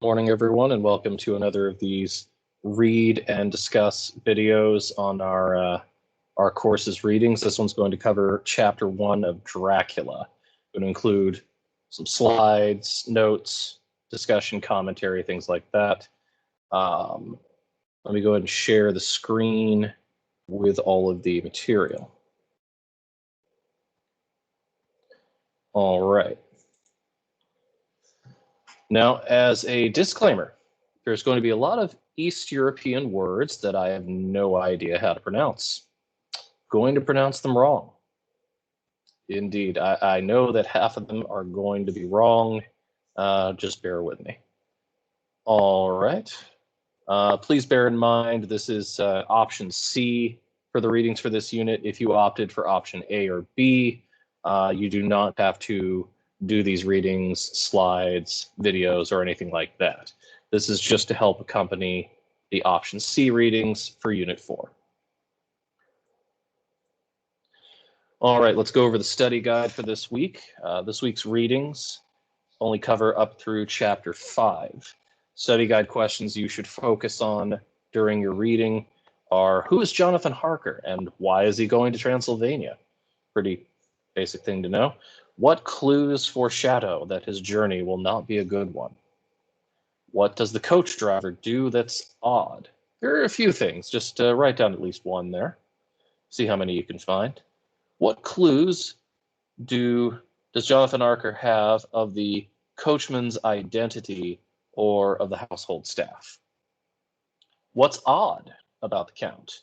Morning, everyone, and welcome to another of these read and discuss videos on our course's readings. This one's going to cover Chapter 1 of Dracula. It's going to include some slides, notes, discussion, commentary, things like that. Let me go ahead and share the screen with all of the material. All right. Now, as a disclaimer, there's going to be a lot of East European words that I have no idea how to pronounce. Going to pronounce them wrong. Indeed, I know that half of them are going to be wrong. Just bear with me. All right. Please bear in mind this is option C for the readings for this unit. If you opted for option A or B, you do not have to do these readings, slides, videos, or anything like that. This is just to help accompany the option C readings for Unit 4. All right, let's go over the study guide for this week. This week's readings only cover up through Chapter 5. Study guide questions you should focus on during your reading are, who is Jonathan Harker and why is he going to Transylvania? Pretty basic thing to know. What clues foreshadow that his journey will not be a good one? What does the coach driver do that's odd? There are a few things. Just write down at least one there. See how many you can find. What clues does Jonathan Harker have of the coachman's identity or of the household staff? What's odd about the Count?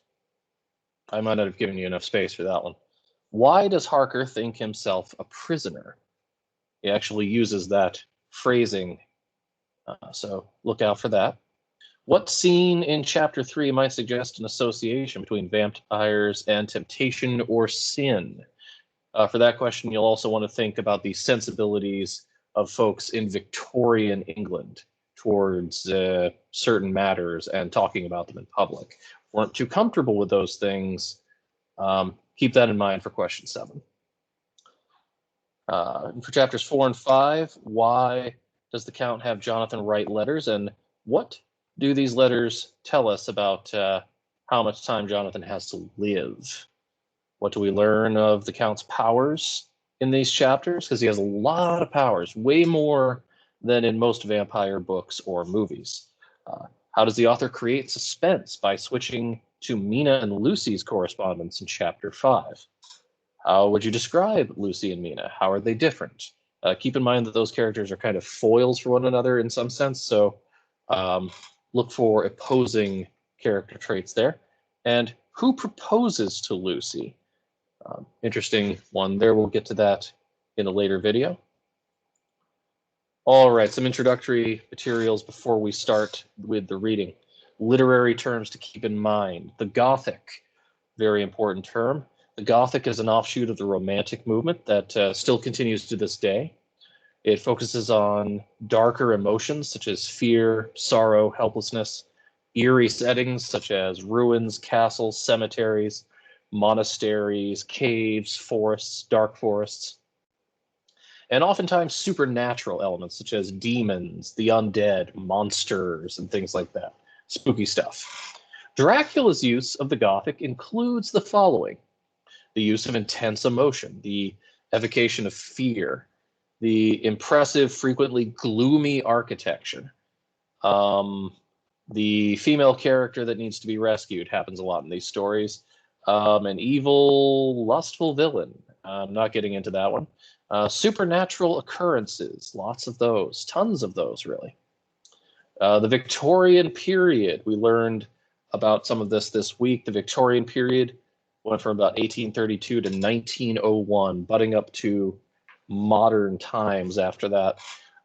I might not have given you enough space for that one. Why does Harker think himself a prisoner? He actually uses that phrasing, so look out for that. What scene in Chapter 3 might suggest an association between vampires and temptation or sin? For that question, you'll also want to think about the sensibilities of folks in Victorian England towards certain matters and talking about them in public. If you weren't too comfortable with those things, keep that in mind for question 7. For chapters 4 and 5, why does the Count have Jonathan write letters, and what do these letters tell us about how much time Jonathan has to live? What do we learn of the Count's powers in these chapters? Because he has a lot of powers, way more than in most vampire books or movies. How does the author create suspense by switching to Mina and Lucy's correspondence in Chapter 5? How would you describe Lucy and Mina? How are they different? Keep in mind that those characters are kind of foils for one another in some sense, so look for opposing character traits there. And who proposes to Lucy? Interesting one there. We'll get to that in a later video. All right, some introductory materials before we start with the reading. Literary terms to keep in mind. The Gothic, very important term. The Gothic is an offshoot of the Romantic movement that still continues to this day. It focuses on darker emotions such as fear, sorrow, helplessness, eerie settings such as ruins, castles, cemeteries, monasteries, caves, forests, dark forests, and oftentimes supernatural elements such as demons, the undead, monsters, and things like that. Spooky stuff. Dracula's use of the Gothic includes the following: the use of intense emotion, the evocation of fear, the impressive, frequently gloomy architecture. The female character that needs to be rescued happens a lot in these stories. An evil, lustful villain. I'm not getting into that one. Supernatural occurrences, lots of those, tons of those, really. The Victorian period, we learned about some of this week. The Victorian period went from about 1832 to 1901, butting up to modern times after that.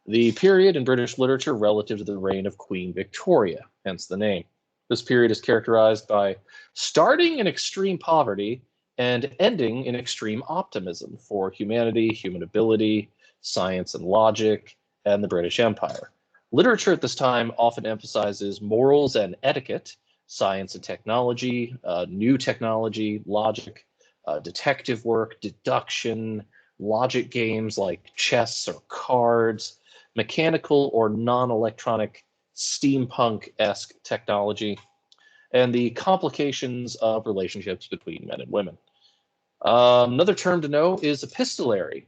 The period in British literature relative to the reign of Queen Victoria, hence the name. This period is characterized by starting in extreme poverty and ending in extreme optimism for humanity, human ability, science and logic, and the British Empire. Literature at this time often emphasizes morals and etiquette, science and technology, new technology, logic, detective work, deduction, logic games like chess or cards, mechanical or non-electronic steampunk-esque technology, and the complications of relationships between men and women. Another term to know is epistolary.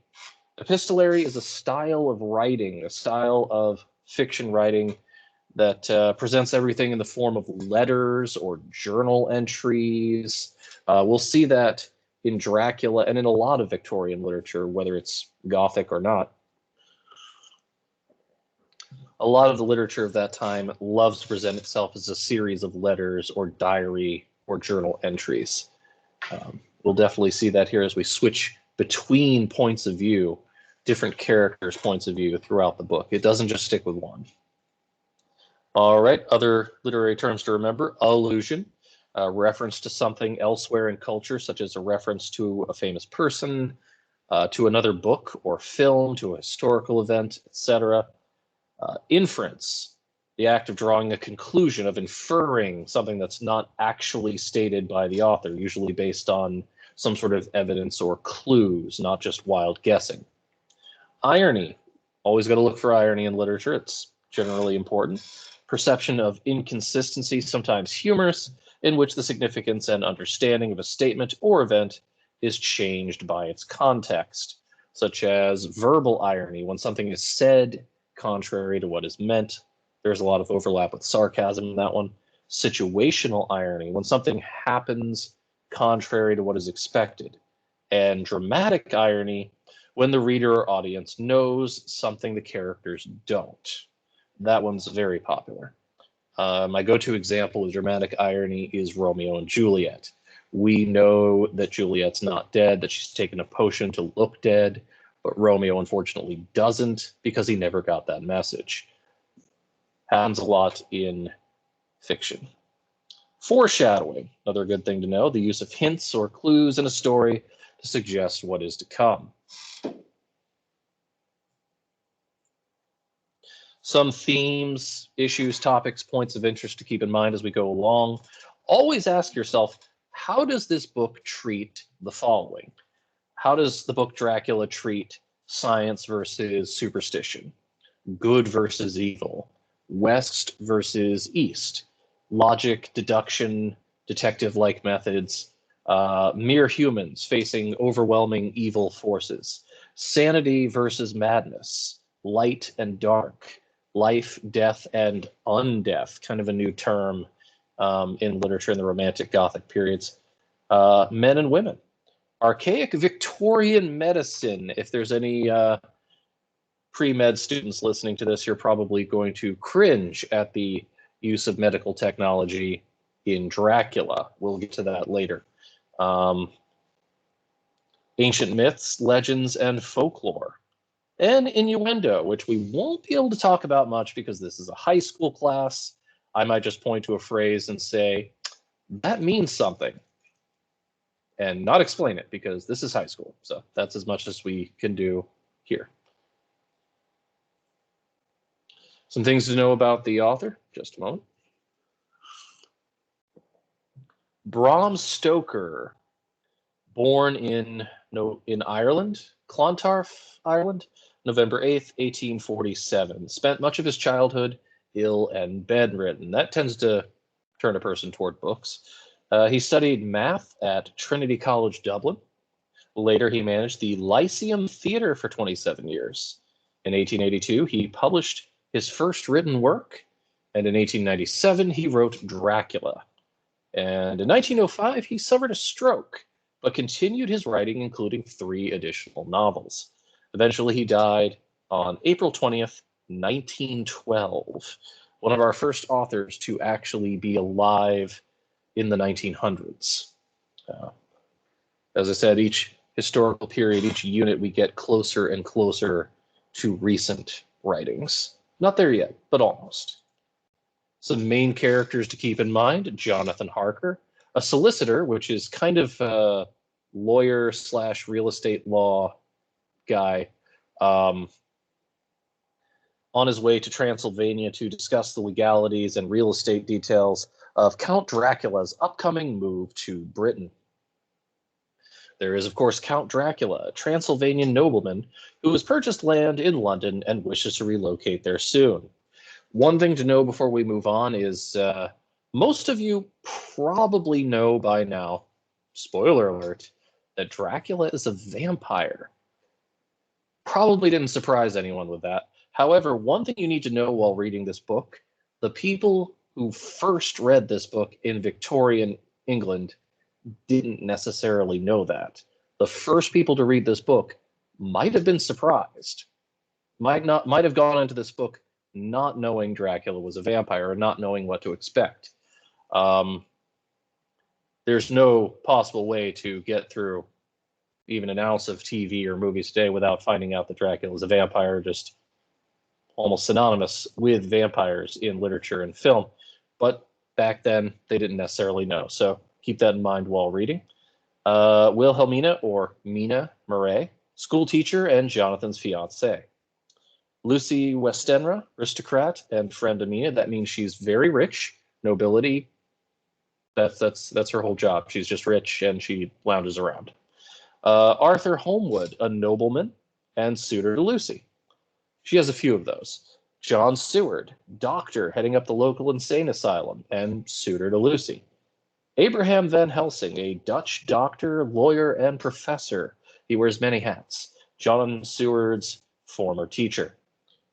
Epistolary is a style of writing, a style of fiction writing that presents everything in the form of letters or journal entries. We'll see that in Dracula and in a lot of Victorian literature, whether it's Gothic or not. A lot of the literature of that time loves to present itself as a series of letters or diary or journal entries. We'll definitely see that here as we switch between points of view, different characters' points of view throughout the book. It doesn't just stick with one. All right, other literary terms to remember: allusion, reference to something elsewhere in culture, such as a reference to a famous person, to another book or film, to a historical event, etc. Inference, the act of drawing a conclusion, of inferring something that's not actually stated by the author, usually based on some sort of evidence or clues, not just wild guessing. Irony, always got to look for irony in literature. It's generally important. Perception of inconsistency, sometimes humorous, in which the significance and understanding of a statement or event is changed by its context, such as verbal irony, when something is said contrary to what is meant. There's a lot of overlap with sarcasm in that one. Situational irony, when something happens contrary to what is expected. And dramatic irony, when the reader or audience knows something the characters don't. That one's very popular. My go-to example of dramatic irony is Romeo and Juliet. We know that Juliet's not dead, that she's taken a potion to look dead, but Romeo unfortunately doesn't because he never got that message. Happens a lot in fiction. Foreshadowing, another good thing to know, the use of hints or clues in a story to suggest what is to come. Some themes, issues, topics, points of interest to keep in mind as we go along. Always ask yourself, how does this book treat the following? How does the book Dracula treat science versus superstition, good versus evil, West versus East, logic, deduction, detective-like methods, mere humans facing overwhelming evil forces, sanity versus madness, light and dark, life, death, and undeath, kind of a new term in literature in the Romantic Gothic periods, men and women, archaic Victorian medicine. If there's any pre-med students listening to this, you're probably going to cringe at the use of medical technology in Dracula. We'll get to that later. Ancient myths, legends, and folklore. And innuendo, which we won't be able to talk about much because this is a high school class. I might just point to a phrase and say, that means something, and not explain it because this is high school. So that's as much as we can do here. Some things to know about the author, just a moment. Bram Stoker, born in Ireland, Clontarf, Ireland, November 8th, 1847. Spent much of his childhood ill and bedridden. That tends to turn a person toward books. He studied math at Trinity College, Dublin. Later, he managed the Lyceum Theatre for 27 years. In 1882, he published his first written work, and in 1897, he wrote Dracula. And in 1905, he suffered a stroke, but continued his writing, including 3 additional novels. Eventually, he died on April 20th, 1912, one of our first authors to actually be alive in the 1900s. As I said, each historical period, each unit, we get closer and closer to recent writings. Not there yet, but almost. Some main characters to keep in mind: Jonathan Harker, a solicitor, which is kind of a lawyer / real estate law guy, on his way to Transylvania to discuss the legalities and real estate details of Count Dracula's upcoming move to Britain. There is, of course, Count Dracula, a Transylvanian nobleman who has purchased land in London and wishes to relocate there soon. One thing to know before we move on is most of you probably know by now, spoiler alert, that Dracula is a vampire. Probably didn't surprise anyone with that. However, one thing you need to know while reading this book, the people who first read this book in Victorian England didn't necessarily know that. The first people to read this book might have been surprised. Might have gone into this book not knowing Dracula was a vampire or not knowing what to expect. There's no possible way to get through even an ounce of TV or movies today without finding out that Dracula is a vampire, just almost synonymous with vampires in literature and film. But back then, they didn't necessarily know. So keep that in mind while reading. Wilhelmina, or Mina Murray, school teacher and Jonathan's fiancée. Lucy Westenra, aristocrat and friend of Mina. That means she's very rich, nobility. That's her whole job. She's just rich and she lounges around. Arthur Holmwood, a nobleman and suitor to Lucy. She has a few of those. John Seward, doctor heading up the local insane asylum and suitor to Lucy. Abraham Van Helsing, a Dutch doctor, lawyer, and professor. He wears many hats. John Seward's former teacher.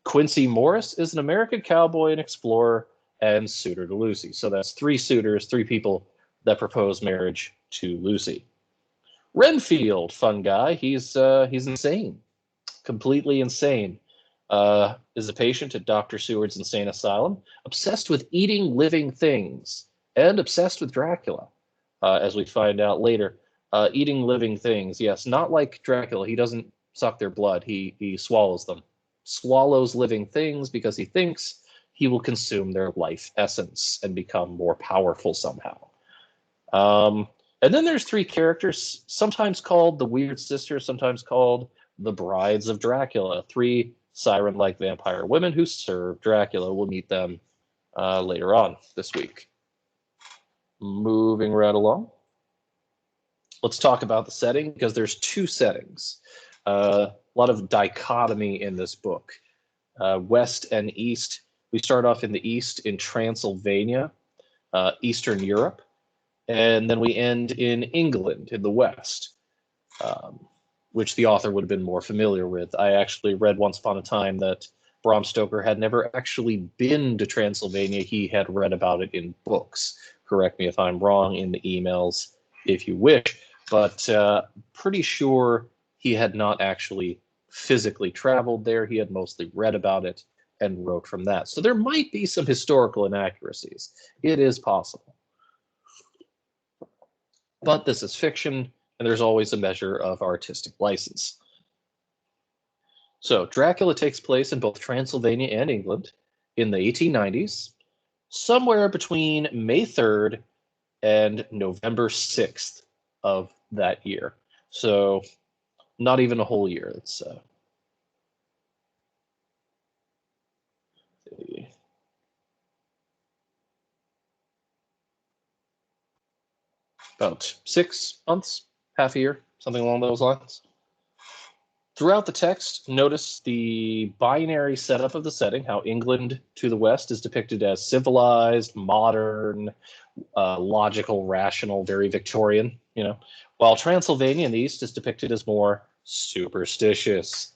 Quincy Morris is an American cowboy and explorer and suitor to Lucy. So that's three suitors, three people that propose marriage to Lucy. Renfield, fun guy. He's insane, completely insane. Is a patient at Dr. Seward's insane asylum, obsessed with eating living things, and obsessed with Dracula, as we find out later. Eating living things, yes, not like Dracula. He doesn't suck their blood. He swallows them. Swallows living things because he thinks he will consume their life essence and become more powerful somehow. And then there's three characters, sometimes called the Weird Sisters, sometimes called the Brides of Dracula. Three siren-like vampire women who serve Dracula. We'll meet them later on this week. Moving right along. Let's talk about the setting, because there's two settings. A lot of dichotomy in this book. West and East. We start off in the East in Transylvania, Eastern Europe, and then we end in England in the West, which the author would have been more familiar with. I actually read once upon a time that Bram Stoker had never actually been to Transylvania. He had read about it in books. Correct me if I'm wrong in the emails if you wish, but pretty sure he had not actually physically traveled there. He had mostly read about it and wrote from that. So there might be some historical inaccuracies. It is possible. But this is fiction, and there's always a measure of artistic license. So Dracula takes place in both Transylvania and England in the 1890s, somewhere between May 3rd and November 6th of that year. So not even a whole year. It's about 6 months, half a year, something along those lines. Throughout the text, notice the binary setup of the setting, how England to the west is depicted as civilized, modern, logical, rational, very Victorian, while Transylvania in the east is depicted as more superstitious,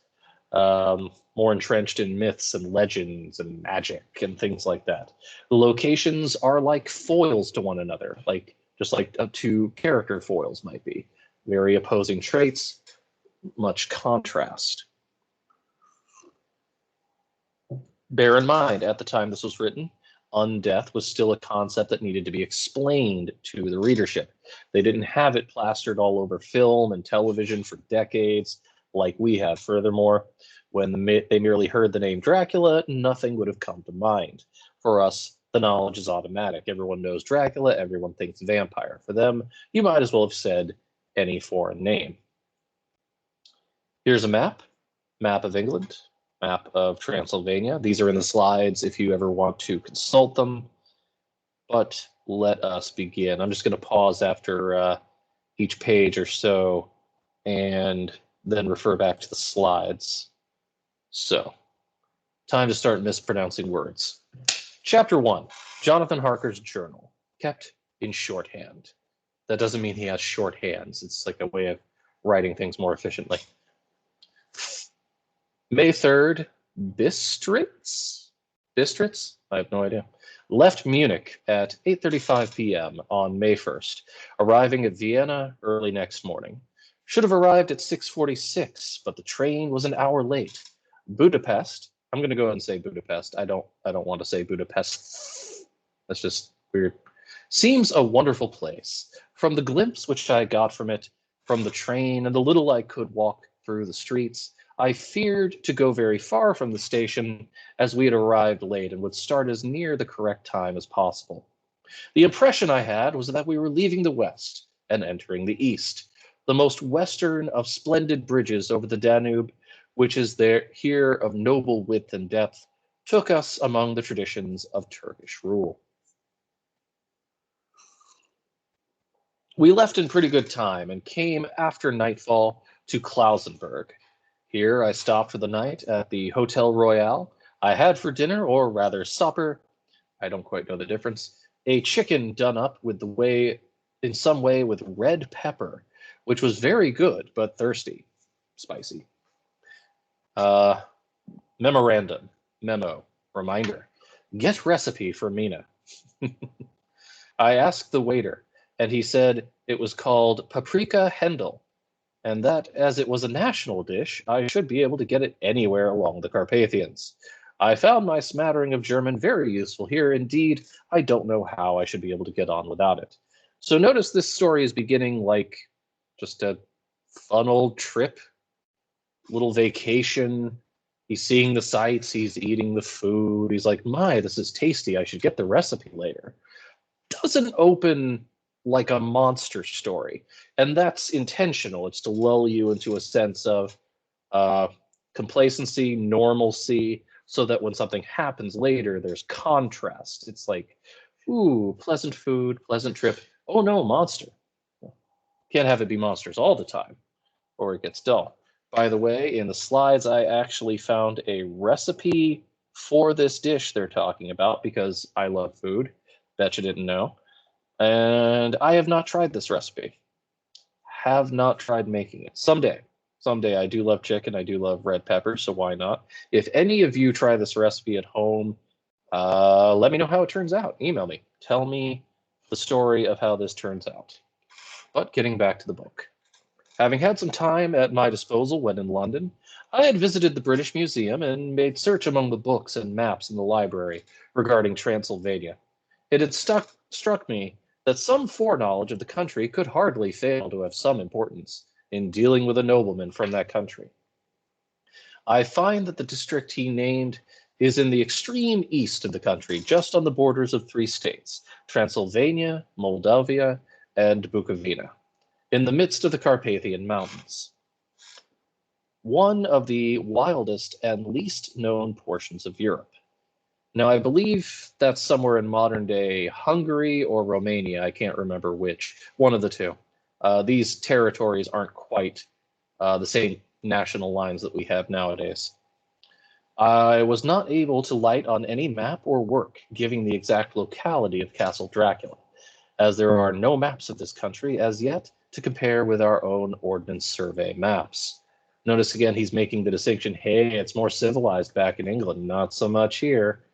more entrenched in myths and legends and magic and things like that. The locations are like foils to one another, just like two character foils might be. Very opposing traits, much contrast. Bear in mind, at the time this was written, undeath was still a concept that needed to be explained to the readership. They didn't have it plastered all over film and television for decades like we have. Furthermore, when they merely heard the name Dracula, nothing would have come to mind. For us, the knowledge is automatic. Everyone knows Dracula, everyone thinks vampire. For them, you might as well have said any foreign name. Here's a map of England, map of Transylvania. These are in the slides if you ever want to consult them. But let us begin. I'm just going to pause after each page or so and then refer back to the slides. So, time to start mispronouncing words. Chapter 1, Jonathan Harker's journal, kept in shorthand. That doesn't mean he has short hands. It's like a way of writing things more efficiently. May 3rd, Bistritz? I have no idea. Left Munich at 8:35 p.m. on May 1st, arriving at Vienna early next morning. Should have arrived at 6:46, but the train was an hour late. Budapest. I'm going to go ahead and say Budapest. I don't want to say Budapest. That's just weird. Seems a wonderful place. From the glimpse which I got from it, from the train, and the little I could walk through the streets, I feared to go very far from the station, as we had arrived late and would start as near the correct time as possible. The impression I had was that we were leaving the west and entering the east, the most western of splendid bridges over the Danube, which is there here of noble width and depth, took us among the traditions of Turkish rule. We left in pretty good time and came after nightfall to Klausenburg. Here I stopped for the night at the Hotel Royal. I had for dinner, or rather supper, I don't quite know the difference, a chicken done up in some way with red pepper, which was very good, but thirsty, spicy. Reminder, get recipe for Mina. I asked the waiter, and he said it was called paprika Hendel, and that as it was a national dish, I should be able to get it anywhere along the Carpathians. I found my smattering of German very useful here. Indeed, I don't know how I should be able to get on without it. So notice this story is beginning like just a fun old trip, little vacation. He's seeing the sights, he's eating the food. He's like, my, this is tasty. I should get the recipe later. Doesn't open like a monster story. And that's intentional. It's to lull you into a sense of complacency, normalcy, so that when something happens later, there's contrast. It's like, ooh, pleasant food, pleasant trip. Oh no, monster. Can't have it be monsters all the time, or it gets dull. By the way, in the slides, I actually found a recipe for this dish they're talking about because I love food. Bet you didn't know. And I have not tried this recipe. Have not tried making it. Someday. I do love chicken. I do love red pepper, so why not? If any of you try this recipe at home, let me know how it turns out. Email me. Tell me the story of how this turns out. But getting back to the book. Having had some time at my disposal when in London, I had visited the British Museum and made search among the books and maps in the library regarding Transylvania. It had struck me that some foreknowledge of the country could hardly fail to have some importance in dealing with a nobleman from that country. I find that the district he named is in the extreme east of the country, just on the borders of 3 states, Transylvania, Moldavia, and Bukovina, in the midst of the Carpathian Mountains. One of the wildest and least known portions of Europe. Now, I believe that's somewhere in modern-day Hungary or Romania. I can't remember which. One of the two. These territories aren't quite the same national lines that we have nowadays. I was not able to light on any map or work giving the exact locality of Castle Dracula, as there are no maps of this country as yet to compare with our own Ordnance Survey maps. Notice again, he's making the distinction, hey, it's more civilized back in England, not so much here.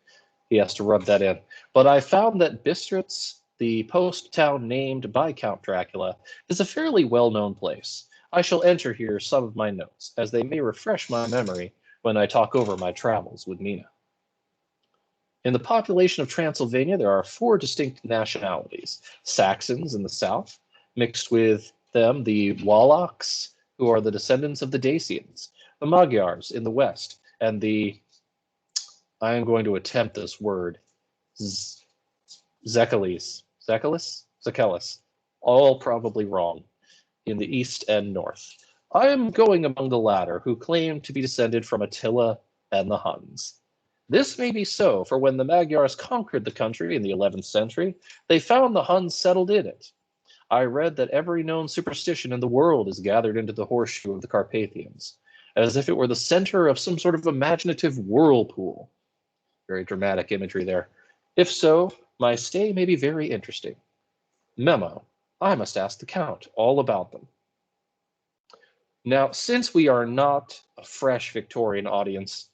He has to rub that in. But I found that Bistritz, the post town named by Count Dracula, is a fairly well-known place. I shall enter here some of my notes, as they may refresh my memory when I talk over my travels with Mina. In the population of Transylvania, there are 4 distinct nationalities. Saxons in the south, mixed with them the Wallachs, who are the descendants of the Dacians, the Magyars in the west, and the, I am going to attempt this word, Zekelis, all probably wrong, in the east and north. I am going among the latter, who claim to be descended from Attila and the Huns. This may be so, for when the Magyars conquered the country in the 11th century, they found the Huns settled in it. I read that every known superstition in the world is gathered into the horseshoe of the Carpathians, as if it were the center of some sort of imaginative whirlpool. Very dramatic imagery there. If so, my stay may be very interesting. Memo, I must ask the Count all about them. Now, since we are not a fresh Victorian audience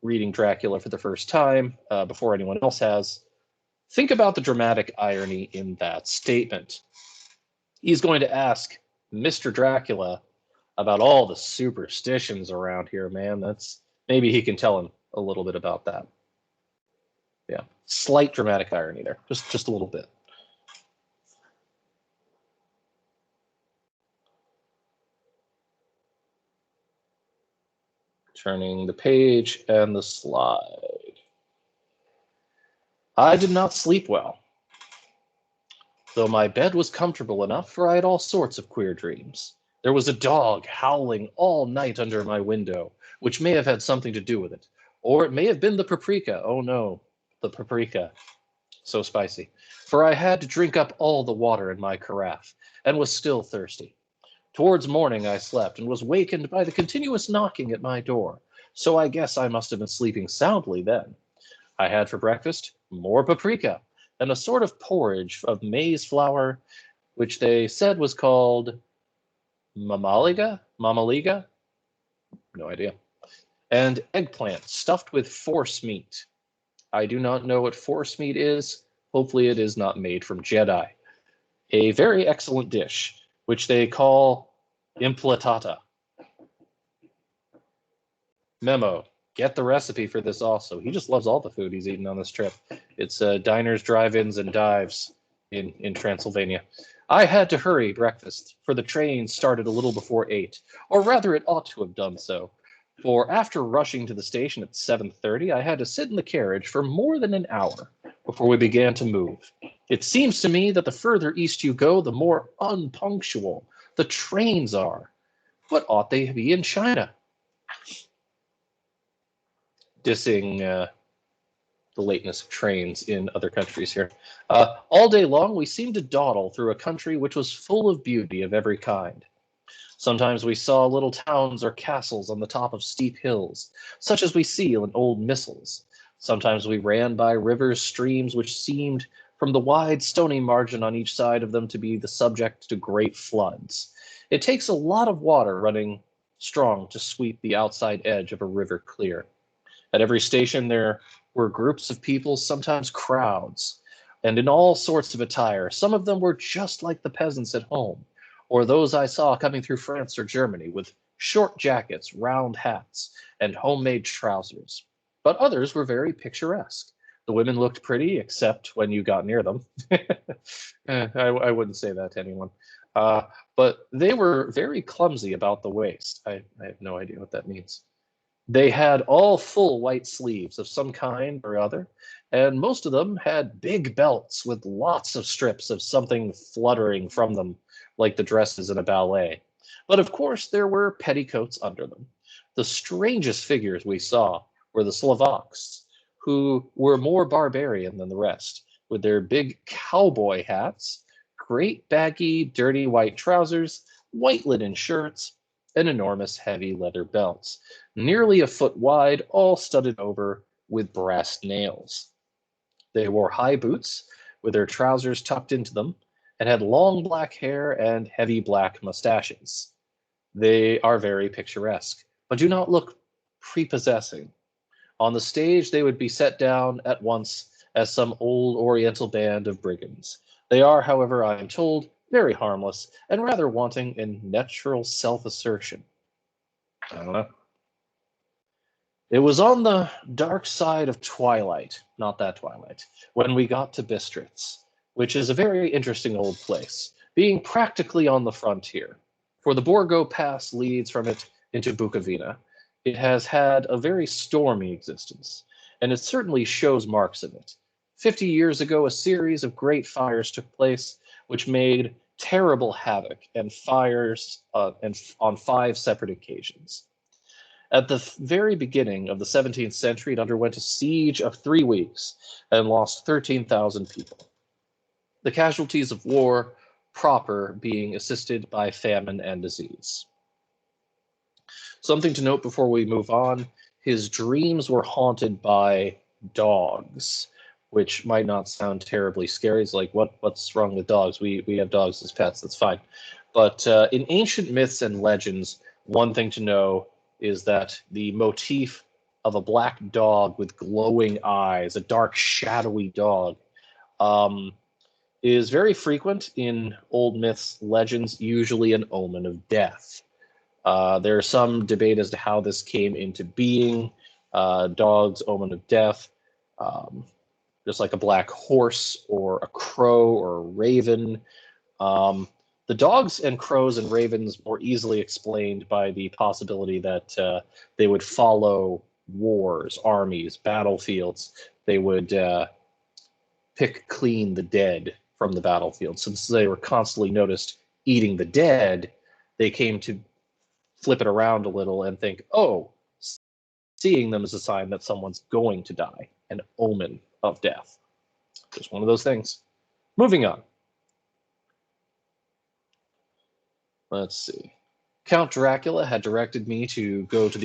reading Dracula for the first time before anyone else has, think about the dramatic irony in that statement. He's going to ask Mr. Dracula about all the superstitions around here, man. Maybe he can tell him a little bit about that. Yeah, slight dramatic irony there, just a little bit. Turning the page and the slide. I did not sleep well, though my bed was comfortable enough, for I had all sorts of queer dreams. There was a dog howling all night under my window, which may have had something to do with it. Or it may have been the paprika. Oh no, the paprika. So spicy. For I had to drink up all the water in my carafe, and was still thirsty. Towards morning I slept, and was wakened by the continuous knocking at my door, so I guess I must have been sleeping soundly then. I had for breakfast more paprika, and a sort of porridge of maize flour, which they said was called mamaliga, no idea, and eggplant stuffed with force meat. I do not know what force meat is. Hopefully it is not made from Jedi. A very excellent dish, which they call implatata. Memo, get the recipe for this also. He just loves all the food he's eaten on this trip. It's diners, drive-ins, and dives in Transylvania. I had to hurry breakfast, for the train started a little before 8, or rather it ought to have done so, for after rushing to the station at 7:30, I had to sit in the carriage for more than an hour before we began to move. It seems to me that the further east you go, the more unpunctual the trains are. What ought they to be in China? Dissing the lateness of trains in other countries here. All day long, we seemed to dawdle through a country which was full of beauty of every kind. Sometimes we saw little towns or castles on the top of steep hills, such as we see in old missals. Sometimes we ran by rivers, streams, which seemed from the wide stony margin on each side of them to be the subject to great floods. It takes a lot of water running strong to sweep the outside edge of a river clear. At every station there were groups of people, sometimes crowds, and in all sorts of attire. Some of them were just like the peasants at home, or those I saw coming through France or Germany, with short jackets, round hats, and homemade trousers. But others were very picturesque. The women looked pretty, except when you got near them. I wouldn't say that to anyone. But they were very clumsy about the waist. I have no idea what that means. They had all full white sleeves of some kind or other, and most of them had big belts with lots of strips of something fluttering from them, like the dresses in a ballet. But of course, there were petticoats under them. The strangest figures we saw were the Slovaks, who were more barbarian than the rest, with their big cowboy hats, great baggy, dirty white trousers, white linen shirts, and enormous heavy leather belts, nearly a foot wide, all studded over with brass nails. They wore high boots with their trousers tucked into them, and had long black hair and heavy black mustaches. They are very picturesque, but do not look prepossessing. On the stage, they would be set down at once as some old Oriental band of brigands. They are, however, I am told, very harmless and rather wanting in natural self-assertion. I don't know. It was on the dark side of twilight, not that twilight, when we got to Bistritz, which is a very interesting old place, being practically on the frontier. For the Borgo Pass leads from it into Bukovina. It has had a very stormy existence, and it certainly shows marks of it. 50 years ago, a series of great fires took place, which made terrible havoc and fires on 5 separate occasions. At the very beginning of the 17th century, it underwent a siege of 3 weeks and lost 13,000 people. The casualties of war proper being assisted by famine and disease. Something to note before we move on, his dreams were haunted by dogs, which might not sound terribly scary. It's like, what's wrong with dogs? We have dogs as pets. That's fine. But in ancient myths and legends, one thing to know is that the motif of a black dog with glowing eyes, a dark, shadowy dog, is very frequent in old myths, legends, usually an omen of death. There's some debate as to how this came into being. Dog's omen of death, just like a black horse or a crow or a raven. The dogs and crows and ravens more easily explained by the possibility that they would follow wars, armies, battlefields. They would pick clean the dead from the battlefield. Since they were constantly noticed eating the dead, they came to flip it around a little and think, oh, seeing them is a sign that someone's going to die, an omen of death. Just one of those things. Moving on. Let's see. Count Dracula had directed me to go to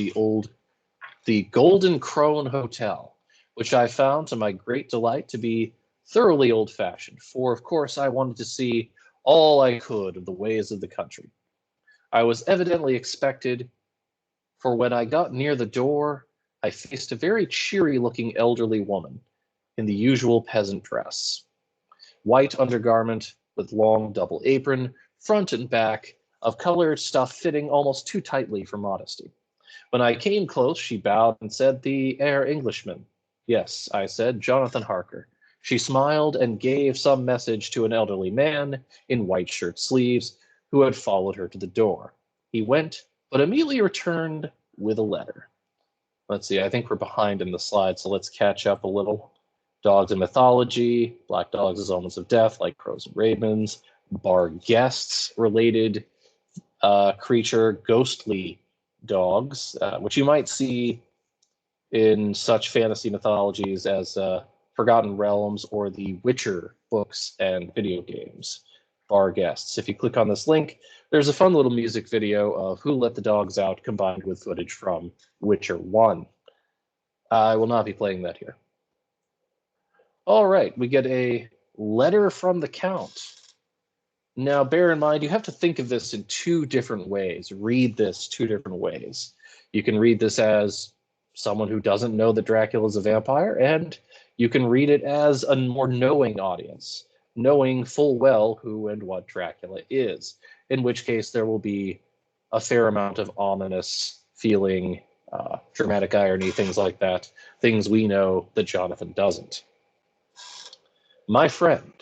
the Golden Crone Hotel, which I found to my great delight to be thoroughly old-fashioned, for of course I wanted to see all I could of the ways of the country. I was evidently expected, for when I got near the door, I faced a very cheery-looking elderly woman in the usual peasant dress. White undergarment with long double apron, front and back, of colored stuff fitting almost too tightly for modesty. When I came close, she bowed and said, "The Herr Englishman." "Yes," I said, "Jonathan Harker." She smiled and gave some message to an elderly man in white shirt sleeves who had followed her to the door. He went, but immediately returned with a letter. Let's see, I think we're behind in the slide, so let's catch up a little. Dogs in mythology, black dogs as omens of death, like crows and ravens, bar guests related creature, ghostly dogs, which you might see in such fantasy mythologies as Forgotten Realms or the Witcher books and video games. Bar guests. If you click on this link, there's a fun little music video of Who Let the Dogs Out combined with footage from Witcher 1. I will not be playing that here. All right, we get a letter from the Count. Now, bear in mind, you have to think of this in two different ways. Read this two different ways. You can read this as someone who doesn't know that Dracula is a vampire, and you can read it as a more knowing audience, knowing full well who and what Dracula is, in which case there will be a fair amount of ominous feeling, dramatic irony, things like that, things we know that Jonathan doesn't. My friend,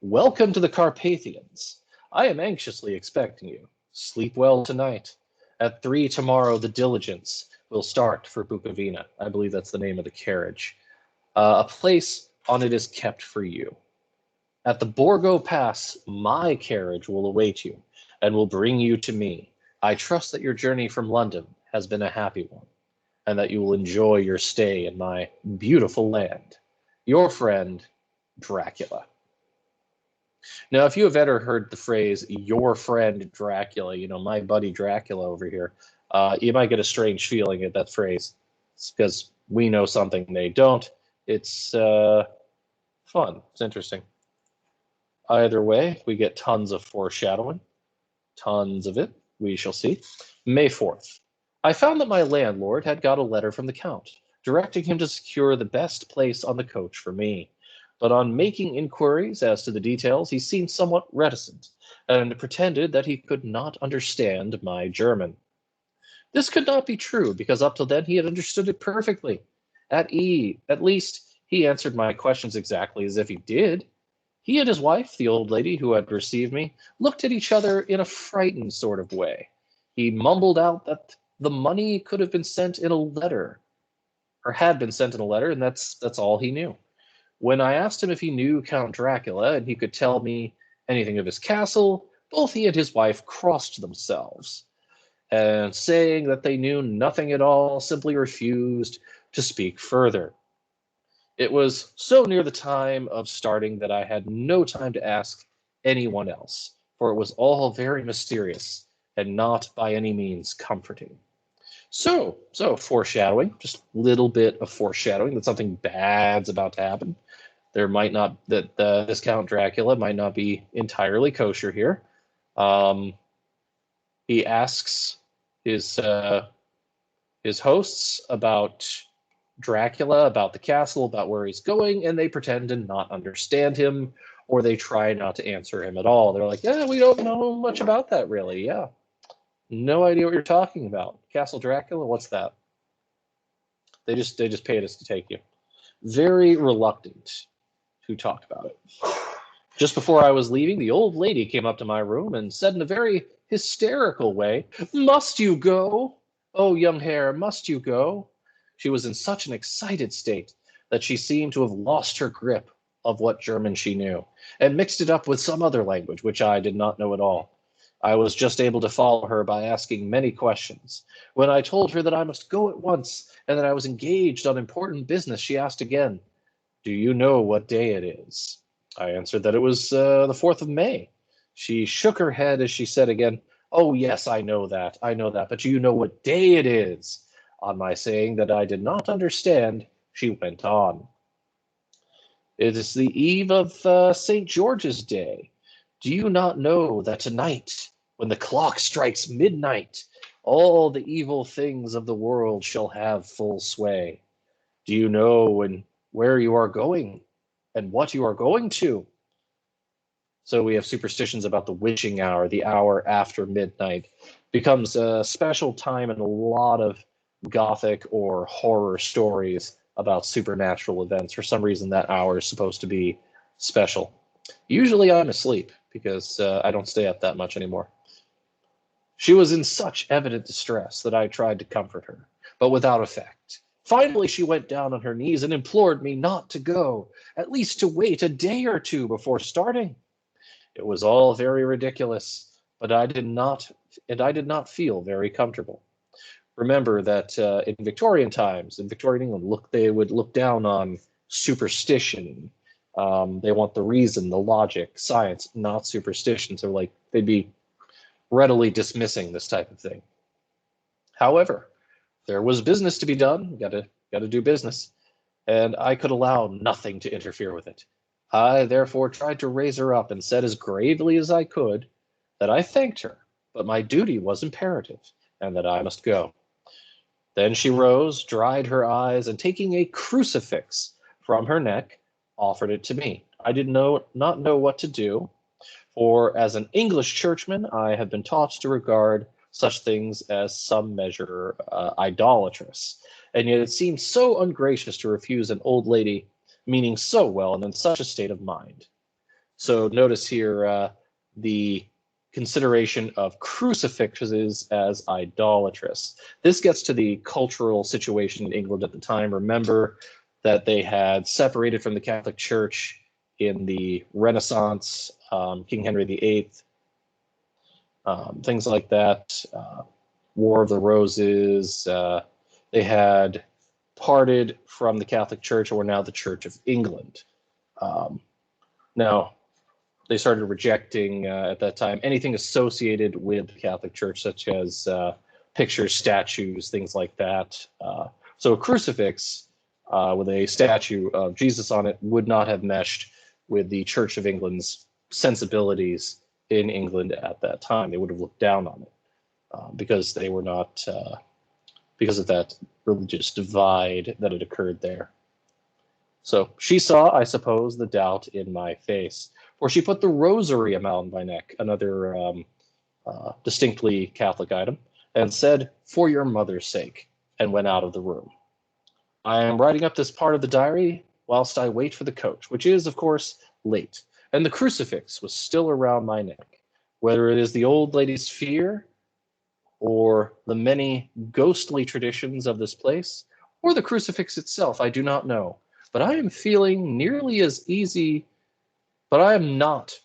welcome to the Carpathians. I am anxiously expecting you. Sleep well tonight. At 3 tomorrow, the diligence will start for Bukovina. I believe that's the name of the carriage. A place on it is kept for you. At the Borgo Pass, my carriage will await you and will bring you to me. I trust that your journey from London has been a happy one, and that you will enjoy your stay in my beautiful land. Your friend, Dracula. Now, if you have ever heard the phrase, your friend Dracula, you know, my buddy Dracula over here, you might get a strange feeling at that phrase. It's because we know something they don't. It's fun. It's interesting. Either way, we get tons of foreshadowing. Tons of it. We shall see. May 4th. I found that my landlord had got a letter from the Count, directing him to secure the best place on the coach for me. But on making inquiries as to the details, he seemed somewhat reticent, and pretended that he could not understand my German. This could not be true, because up till then he had understood it perfectly. At least, he answered my questions exactly as if he did. He and his wife, the old lady who had received me, looked at each other in a frightened sort of way. He mumbled out that the money could have been sent in a letter, or had been sent in a letter, and that's all he knew. When I asked him if he knew Count Dracula and he could tell me anything of his castle, both he and his wife crossed themselves, and saying that they knew nothing at all, simply refused to speak further. It was so near the time of starting that I had no time to ask anyone else, for it was all very mysterious and not by any means comforting. So foreshadowing, just a little bit of foreshadowing that something bad's about to happen. There might not that this Count Dracula might not be entirely kosher here. He asks his hosts about Dracula, about the castle, about where he's going, and they pretend to not understand him, or they try not to answer him at all. They're like, "Yeah, we don't know much about that, really. Yeah, no idea what you're talking about. Castle Dracula, what's that?" They just paid us to take you. Very reluctant to talk about it. Just before I was leaving, the old lady came up to my room and said in a very hysterical way, "Must you go? Oh, young hare, must you go?" She was in such an excited state that she seemed to have lost her grip of what German she knew and mixed it up with some other language, which I did not know at all. I was just able to follow her by asking many questions. When I told her that I must go at once and that I was engaged on important business, she asked again, "Do you know what day it is?" I answered that it was the 4th of May. She shook her head as she said again, "Oh, yes, I know that, but do you know what day it is?" On my saying that I did not understand, she went on. "It is the eve of St. George's Day. Do you not know that tonight, when the clock strikes midnight, all the evil things of the world shall have full sway? Do you know where you are going and what you are going to?" So we have superstitions about the witching hour, the hour after midnight. Becomes a special time in a lot of gothic or horror stories about supernatural events. For some reason, that hour is supposed to be special. Usually I'm asleep because I don't stay up that much anymore. She was in such evident distress that I tried to comfort her, but without effect. Finally, she went down on her knees and implored me not to go, at least to wait a day or two before starting. It was all very ridiculous, but I did not feel very comfortable. Remember that in Victorian times, in Victorian England, they would look down on superstition. They want the reason, the logic, science, not superstition. So like they'd be readily dismissing this type of thing. However, there was business to be done. Got to do business, and I could allow nothing to interfere with it. I therefore tried to raise her up and said as gravely as I could that I thanked her, but my duty was imperative, and that I must go. Then she rose, dried her eyes, and taking a crucifix from her neck, offered it to me. I did not know what to do, for as an English churchman, I have been taught to regard such things as some measure idolatrous, and yet it seemed so ungracious to refuse an old lady meaning so well and in such a state of mind. So notice here the consideration of crucifixes as idolatrous. This gets to the cultural situation in England at the time. Remember that they had separated from the Catholic Church in the Renaissance, King Henry VIII, things like that, War of the Roses. They had parted from the Catholic Church and were now the Church of England. Now, they started rejecting at that time anything associated with the Catholic Church, such as pictures, statues, things like that. So a crucifix with a statue of Jesus on it would not have meshed with the Church of England's sensibilities in England at that time. They would have looked down on it because they were not, because of that religious divide that had occurred there. So she saw, I suppose, the doubt in my face, for she put the rosary around my neck, another distinctly Catholic item, and said, "For your mother's sake," and went out of the room. I am writing up this part of the diary whilst I wait for the coach, which is, of course, late, and the crucifix was still around my neck. Whether it is the old lady's fear, or the many ghostly traditions of this place, or the crucifix itself, I do not know. But I am feeling nearly as easy, but I am not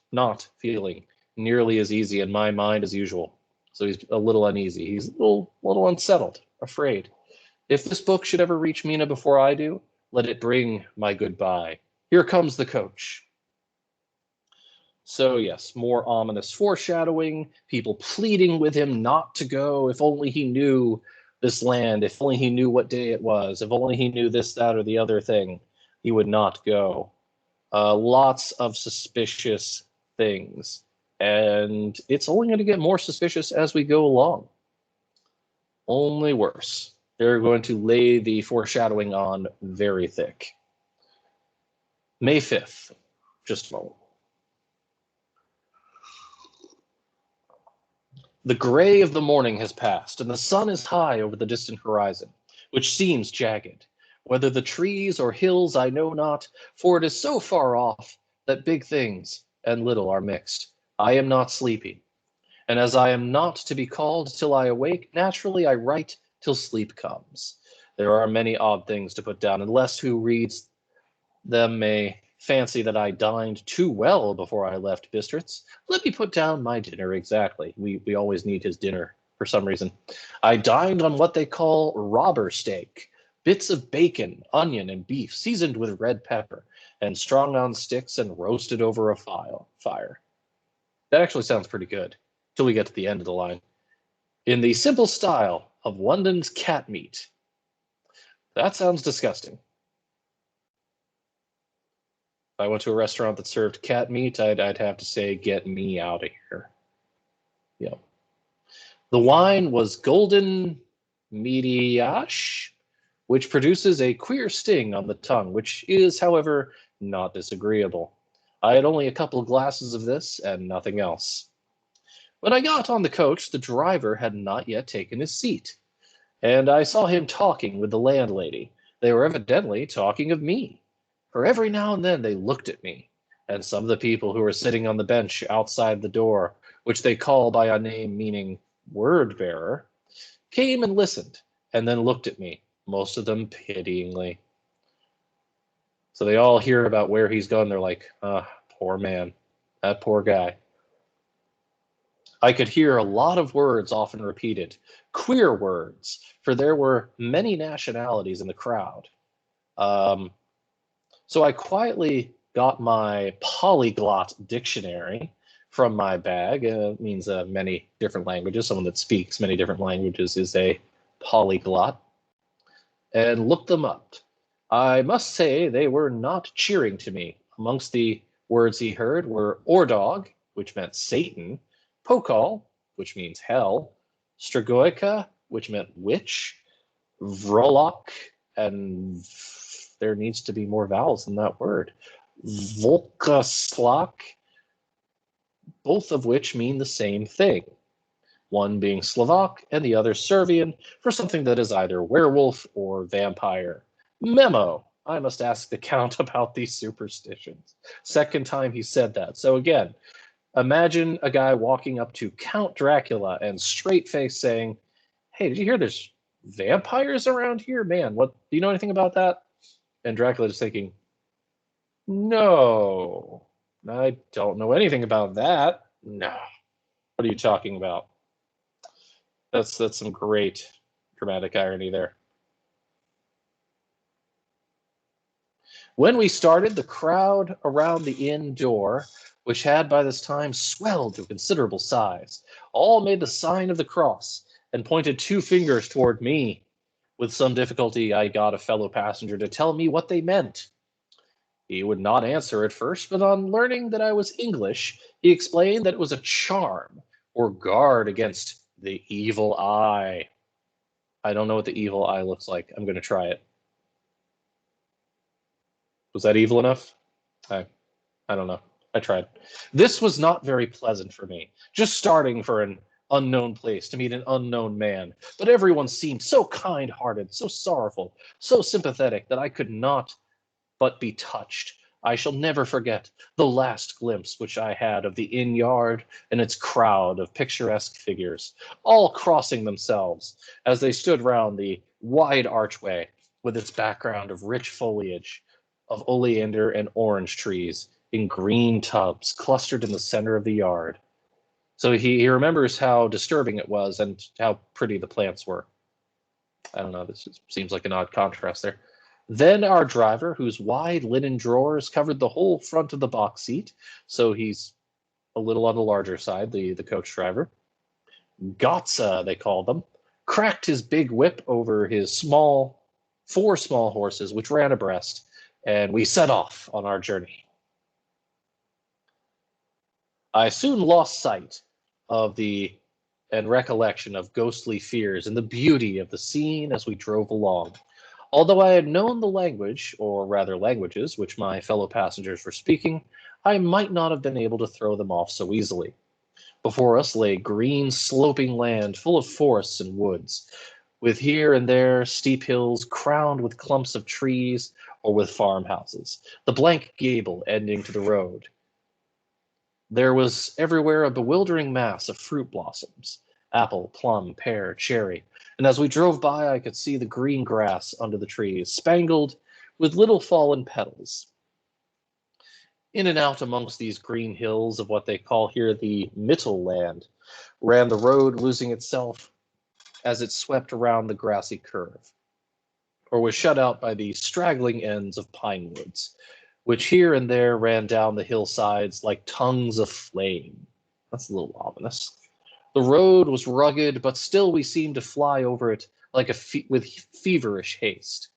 feeling nearly as easy in my mind as usual. So he's a little uneasy. He's a little unsettled, afraid. If this book should ever reach Mina before I do, let it bring my goodbye. Here comes the coach. So yes, more ominous foreshadowing, people pleading with him not to go. If only he knew this land, if only he knew what day it was, if only he knew this, that, or the other thing, he would not go. Lots of suspicious things. And it's only going to get more suspicious as we go along. Only worse. They're going to lay the foreshadowing on very thick. May 5th. Just a moment. The gray of the morning has passed, and the sun is high over the distant horizon, which seems jagged. Whether the trees or hills I know not, for it is so far off that big things and little are mixed. I am not sleepy, and as I am not to be called till I awake, naturally I write till sleep comes. There are many odd things to put down, unless who reads them may fancy that I dined too well before I left Bistritz. Let me put down my dinner exactly. We always need his dinner for some reason. I dined on what they call robber steak, bits of bacon, onion, and beef seasoned with red pepper, and strung on sticks and roasted over a fire. That actually sounds pretty good, till we get to the end of the line. In the simple style of London's cat meat. That sounds disgusting. If I went to a restaurant that served cat meat, I'd have to say, get me out of here. Yeah. The wine was golden mediash, which produces a queer sting on the tongue, which is, however, not disagreeable. I had only a couple of glasses of this and nothing else. When I got on the coach, the driver had not yet taken his seat, and I saw him talking with the landlady. They were evidently talking of me, for every now and then they looked at me, and some of the people who were sitting on the bench outside the door, which they call by a name meaning word bearer, came and listened, and then looked at me, most of them pityingly. So they all hear about where he's gone. They're like, poor man, that poor guy. I could hear a lot of words often repeated, queer words, for there were many nationalities in the crowd. So I quietly got my polyglot dictionary from my bag. It means many different languages. Someone that speaks many different languages is a polyglot. And looked them up. I must say they were not cheering to me. Amongst the words he heard were Ordog, which meant Satan, Pokal, which means hell, Stragoica, which meant witch, Vrolok, and there needs to be more vowels in that word, Volkaslak, both of which mean the same thing. One being Slovak and the other Servian for something that is either werewolf or vampire. Memo. I must ask the Count about these superstitions. Second time he said that. So again, imagine a guy walking up to Count Dracula and straight face saying, hey, did you hear there's vampires around here? Man, what, do you know anything about that? And Dracula is thinking, no, I don't know anything about that. No. What are you talking about? That's some great dramatic irony there. When we started, the crowd around the inn door, which had by this time swelled to a considerable size, all made the sign of the cross and pointed two fingers toward me. With some difficulty, I got a fellow passenger to tell me what they meant. He would not answer at first, but on learning that I was English, he explained that it was a charm or guard against the evil eye. I don't know what the evil eye looks like. I'm going to try it. Was that evil enough? I don't know. I tried. This was not very pleasant for me. Just starting for an unknown place to meet an unknown man. But everyone seemed so kind-hearted, so sorrowful, so sympathetic that I could not but be touched. I shall never forget the last glimpse which I had of the inn yard and its crowd of picturesque figures, all crossing themselves as they stood round the wide archway with its background of rich foliage, of oleander and orange trees in green tubs clustered in the center of the yard. So he remembers how disturbing it was and how pretty the plants were. I don't know, this seems like an odd contrast there. Then our driver, whose wide linen drawers covered the whole front of the box seat, so he's a little on the larger side, the coach driver. Gotza, they called them, cracked his big whip over his four small horses, which ran abreast, and we set off on our journey. I soon lost sight of and recollection of ghostly fears and the beauty of the scene as we drove along. Although I had known the language, or rather languages, which my fellow passengers were speaking, I might not have been able to throw them off so easily. Before us lay green, sloping land full of forests and woods, with here and there steep hills crowned with clumps of trees or with farmhouses, the blank gable ending to the road. There was everywhere a bewildering mass of fruit blossoms, apple, plum, pear, cherry, and as we drove by I could see the green grass under the trees, spangled with little fallen petals. In and out amongst these green hills of what they call here the Mittelland ran the road, losing itself as it swept around the grassy curve, or was shut out by the straggling ends of pine woods, which here and there ran down the hillsides like tongues of flame. That's a little ominous. The road was rugged, but still we seemed to fly over it like with feverish haste.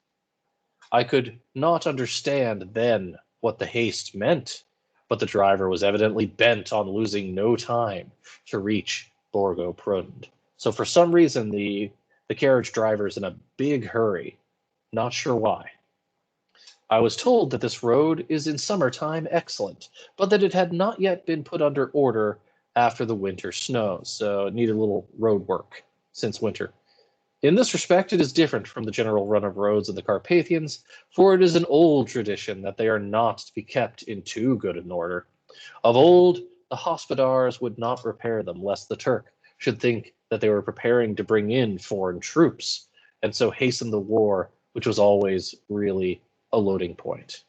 I could not understand then what the haste meant, but the driver was evidently bent on losing no time to reach Borgo Prund. So for some reason, the carriage driver's in a big hurry. Not sure why. I was told that this road is in summertime excellent, but that it had not yet been put under order after the winter snows, so it needed a little road work since winter. In this respect, it is different from the general run of roads in the Carpathians, for it is an old tradition that they are not to be kept in too good an order. Of old, the hospodars would not repair them, lest the Turk should think that they were preparing to bring in foreign troops, and so hasten the war, which was always really a loading point.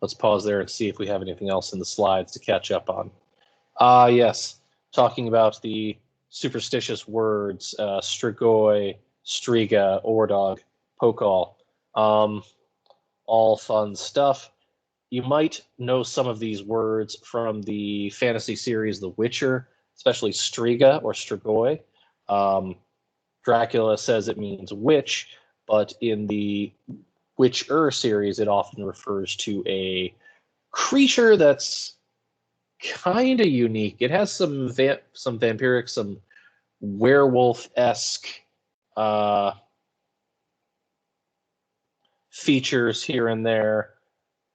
Let's pause there and see if we have anything else in the slides to catch up on. Yes, talking about the superstitious words, strigoi, striga, ordog, pokal, all fun stuff. You might know some of these words from the fantasy series The Witcher, especially striga or strigoi. Dracula says it means witch, but in the Witcher series, it often refers to a creature that's kind of unique. It has some vampiric, some werewolf-esque features here and there.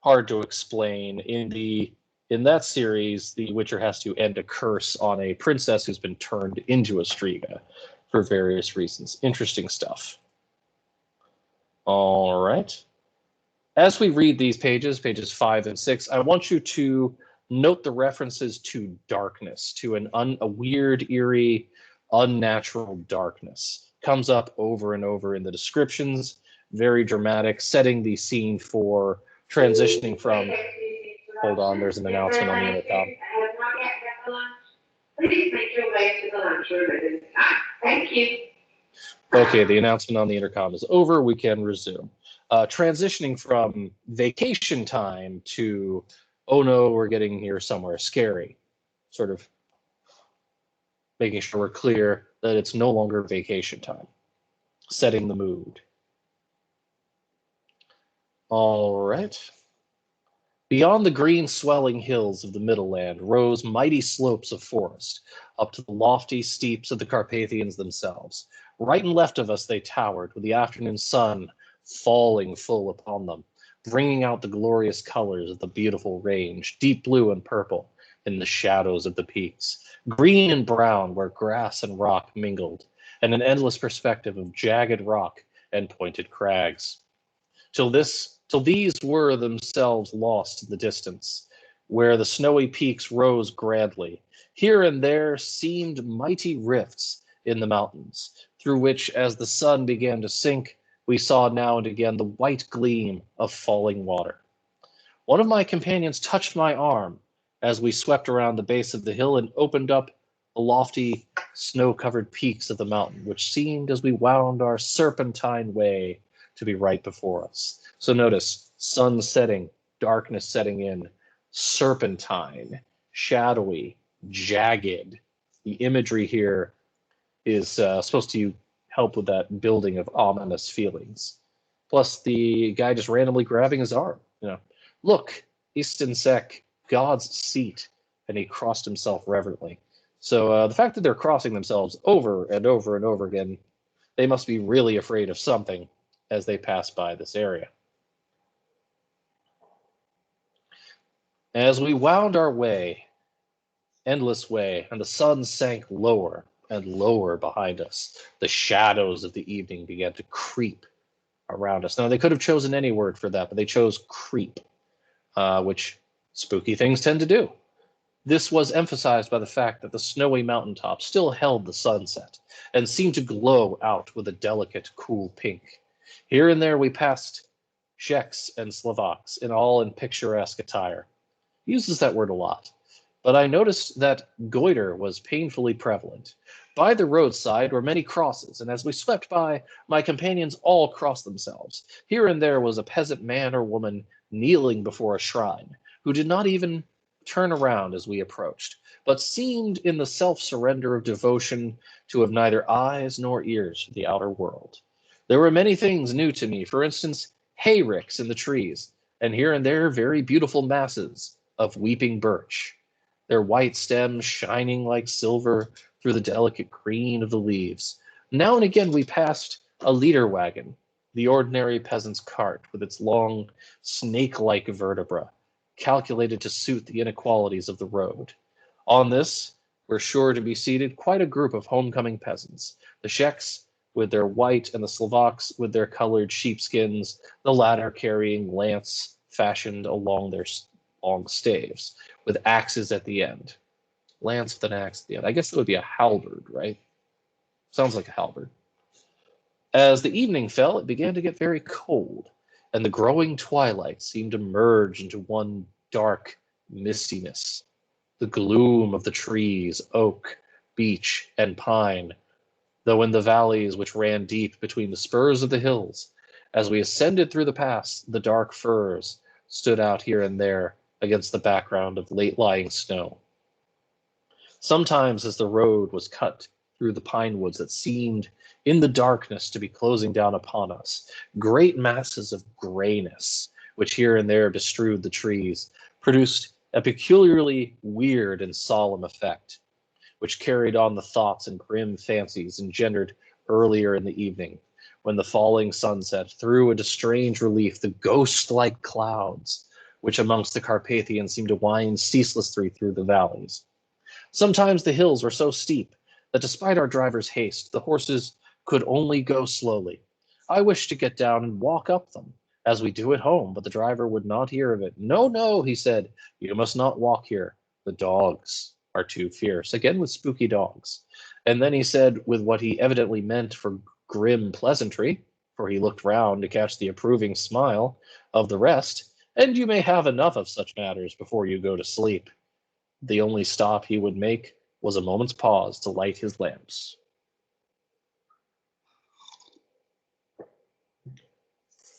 Hard to explain. In that series, the Witcher has to end a curse on a princess who's been turned into a striga for various reasons. Interesting stuff. All right. As we read these pages 5 and 6, I want you to note the references to darkness, to a weird, eerie, unnatural darkness. Comes up over and over in the descriptions, very dramatic, setting the scene for transitioning from, hold on, there's an announcement on the intercom. Please make your way to the lunchroom at this time. Thank you. Okay, the announcement on the intercom is over. We can resume. Transitioning from vacation time to, oh no, we're getting here somewhere scary. Sort of making sure we're clear that it's no longer vacation time. Setting the mood. All right. Beyond the green swelling hills of the Middleland rose mighty slopes of forest, up to the lofty steeps of the Carpathians themselves. Right and left of us they towered, with the afternoon sun falling full upon them, bringing out the glorious colors of the beautiful range, deep blue and purple in the shadows of the peaks, green and brown where grass and rock mingled, and an endless perspective of jagged rock and pointed crags. Till these were themselves lost in the distance, where the snowy peaks rose grandly. Here and there seemed mighty rifts in the mountains, through which, as the sun began to sink, we saw now and again the white gleam of falling water. One of my companions touched my arm as we swept around the base of the hill and opened up the lofty, snow-covered peaks of the mountain, which seemed, as we wound our serpentine way, to be right before us. So notice, sun setting, darkness setting in, serpentine, shadowy, jagged. The imagery here is supposed to help with that building of ominous feelings. Plus the guy just randomly grabbing his arm. Look, Istensek God's seat, and he crossed himself reverently. So the fact that they're crossing themselves over and over and over again, they must be really afraid of something as they pass by this area. As we wound our way, endless way, and the sun sank lower and lower behind us, the shadows of the evening began to creep around us. Now, they could have chosen any word for that, but they chose creep, which spooky things tend to do. This was emphasized by the fact that the snowy mountaintop still held the sunset and seemed to glow out with a delicate, cool pink. Here and there we passed Czechs and Slovaks, all in picturesque attire. He uses that word a lot. But I noticed that goiter was painfully prevalent. By the roadside were many crosses, and as we swept by, my companions all crossed themselves. Here and there was a peasant man or woman kneeling before a shrine, who did not even turn around as we approached, but seemed in the self-surrender of devotion to have neither eyes nor ears for the outer world. There were many things new to me, for instance, hayricks in the trees, and here and there very beautiful masses of weeping birch, their white stems shining like silver through the delicate green of the leaves. Now and again we passed a leader wagon, the ordinary peasant's cart with its long, snake-like vertebra, calculated to suit the inequalities of the road. On this were sure to be seated quite a group of homecoming peasants, the Czechs with their white and the Slovaks with their colored sheepskins, the latter carrying lance fashioned along their long staves, with axes at the end. Lance with an axe at the end. I guess it would be a halberd, right? Sounds like a halberd. As the evening fell, it began to get very cold, and the growing twilight seemed to merge into one dark mistiness. The gloom of the trees, oak, beech, and pine, though in the valleys which ran deep between the spurs of the hills, as we ascended through the pass, the dark firs stood out here and there against the background of late-lying snow. Sometimes as the road was cut through the pine woods that seemed in the darkness to be closing down upon us, great masses of grayness, which here and there bestrewed the trees, produced a peculiarly weird and solemn effect, which carried on the thoughts and grim fancies engendered earlier in the evening, when the falling sunset threw into strange relief the ghost-like clouds, which amongst the Carpathians seemed to wind ceaselessly through the valleys. Sometimes the hills were so steep that despite our driver's haste, the horses could only go slowly. I wished to get down and walk up them, as we do at home, but the driver would not hear of it. No, no, he said, you must not walk here. The dogs are too fierce. Again with spooky dogs. And then he said, with what he evidently meant for grim pleasantry, for he looked round to catch the approving smile of the rest, and you may have enough of such matters before you go to sleep. The only stop he would make was a moment's pause to light his lamps.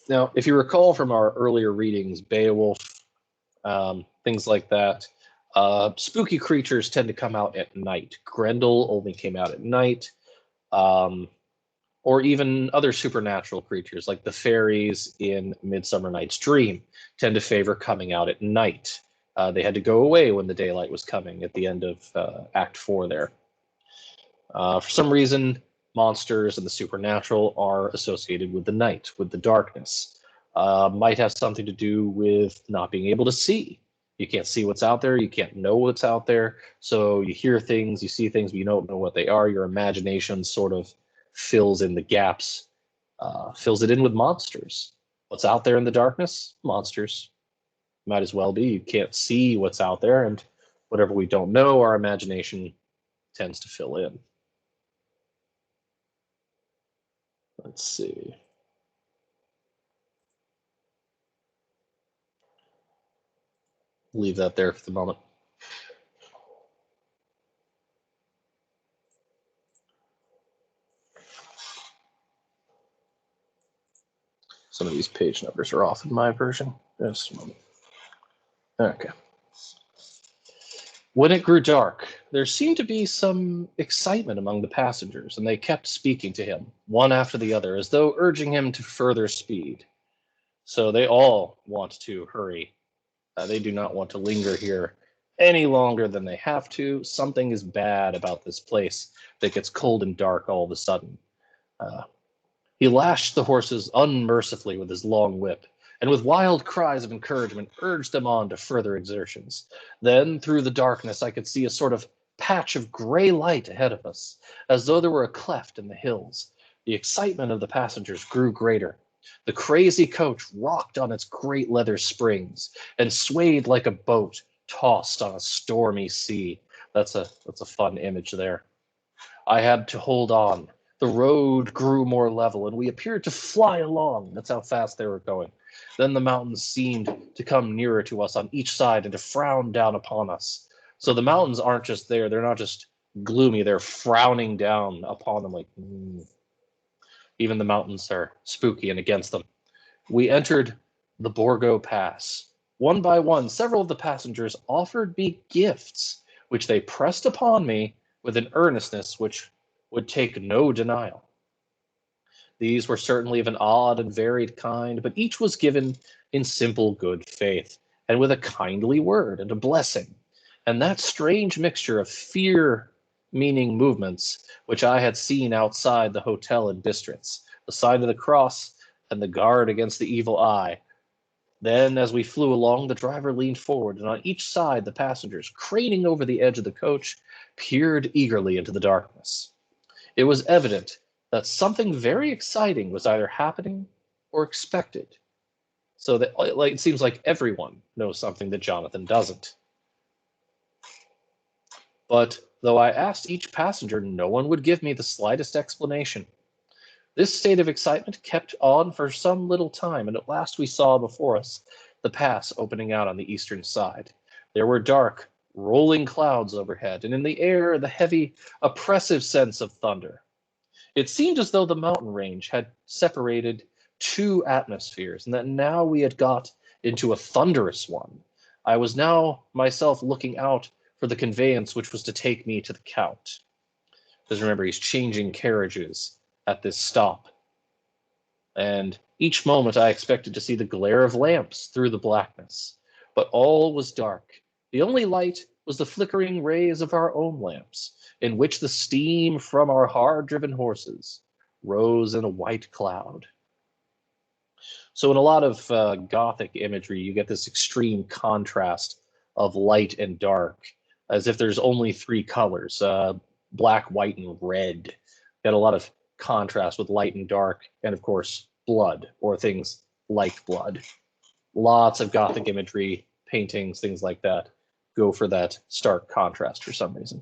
Now, if you recall from our earlier readings, Beowulf, things like that, spooky creatures tend to come out at night. Grendel only came out at night, or even other supernatural creatures like the fairies in Midsummer Night's Dream tend to favor coming out at night. They had to go away when the daylight was coming at the end of Act 4 there. For some reason, monsters and the supernatural are associated with the night, with the darkness. Might have something to do with not being able to see. You can't see what's out there. You can't know what's out there. So you hear things, you see things, but you don't know what they are. Your imagination sort of fills in the gaps, fills it in with monsters. What's out there in the darkness? Monsters. Might as well be. You can't see what's out there, and whatever we don't know, our imagination tends to fill in. Let's see. Leave that there for the moment. Some of these page numbers are off in my version. Just a moment. Okay. When it grew dark, there seemed to be some excitement among the passengers, and they kept speaking to him, one after the other, as though urging him to further speed. So they all want to hurry They do not want to linger here any longer than they have to. Something is bad about this place that gets cold and dark all of a sudden. Uh, he lashed the horses unmercifully with his long whip, and with wild cries of encouragement urged them on to further exertions. Then, through the darkness, I could see a sort of patch of gray light ahead of us, as though there were a cleft in the hills. The excitement of the passengers grew greater. The crazy coach rocked on its great leather springs and swayed like a boat tossed on a stormy sea. That's a fun image there. I had to hold on. The road grew more level, and we appeared to fly along. That's how fast they were going. Then the mountains seemed to come nearer to us on each side and to frown down upon us. So the mountains aren't just there. They're not just gloomy. They're frowning down upon them like, Even the mountains are spooky and against them. We entered the Borgo Pass. One by one, several of the passengers offered me gifts, which they pressed upon me with an earnestness which would take no denial. These were certainly of an odd and varied kind, but each was given in simple good faith, and with a kindly word and a blessing, and that strange mixture of fear-meaning movements which I had seen outside the hotel in Bistritz, the sign of the cross and the guard against the evil eye. Then, as we flew along, the driver leaned forward, and on each side the passengers, craning over the edge of the coach, peered eagerly into the darkness. It was evident that something very exciting was either happening or expected. So that it seems like everyone knows something that Jonathan doesn't. But though I asked each passenger, no one would give me the slightest explanation. This state of excitement kept on for some little time, and at last we saw before us the pass opening out on the eastern side. There were dark, rolling clouds overhead, and in the air the heavy, oppressive sense of thunder. It seemed as though the mountain range had separated two atmospheres, and that now we had got into a thunderous one. I was now myself looking out for the conveyance which was to take me to the Count. Because remember, he's changing carriages at this stop. And each moment I expected to see the glare of lamps through the blackness. But all was dark. The only light was the flickering rays of our own lamps, in which the steam from our hard-driven horses rose in a white cloud. So in a lot of Gothic imagery, you get this extreme contrast of light and dark, as if there's only three colors, black, white, and red. Got a lot of contrast with light and dark, and of course, blood, or things like blood. Lots of Gothic imagery, paintings, things like that, go for that stark contrast for some reason.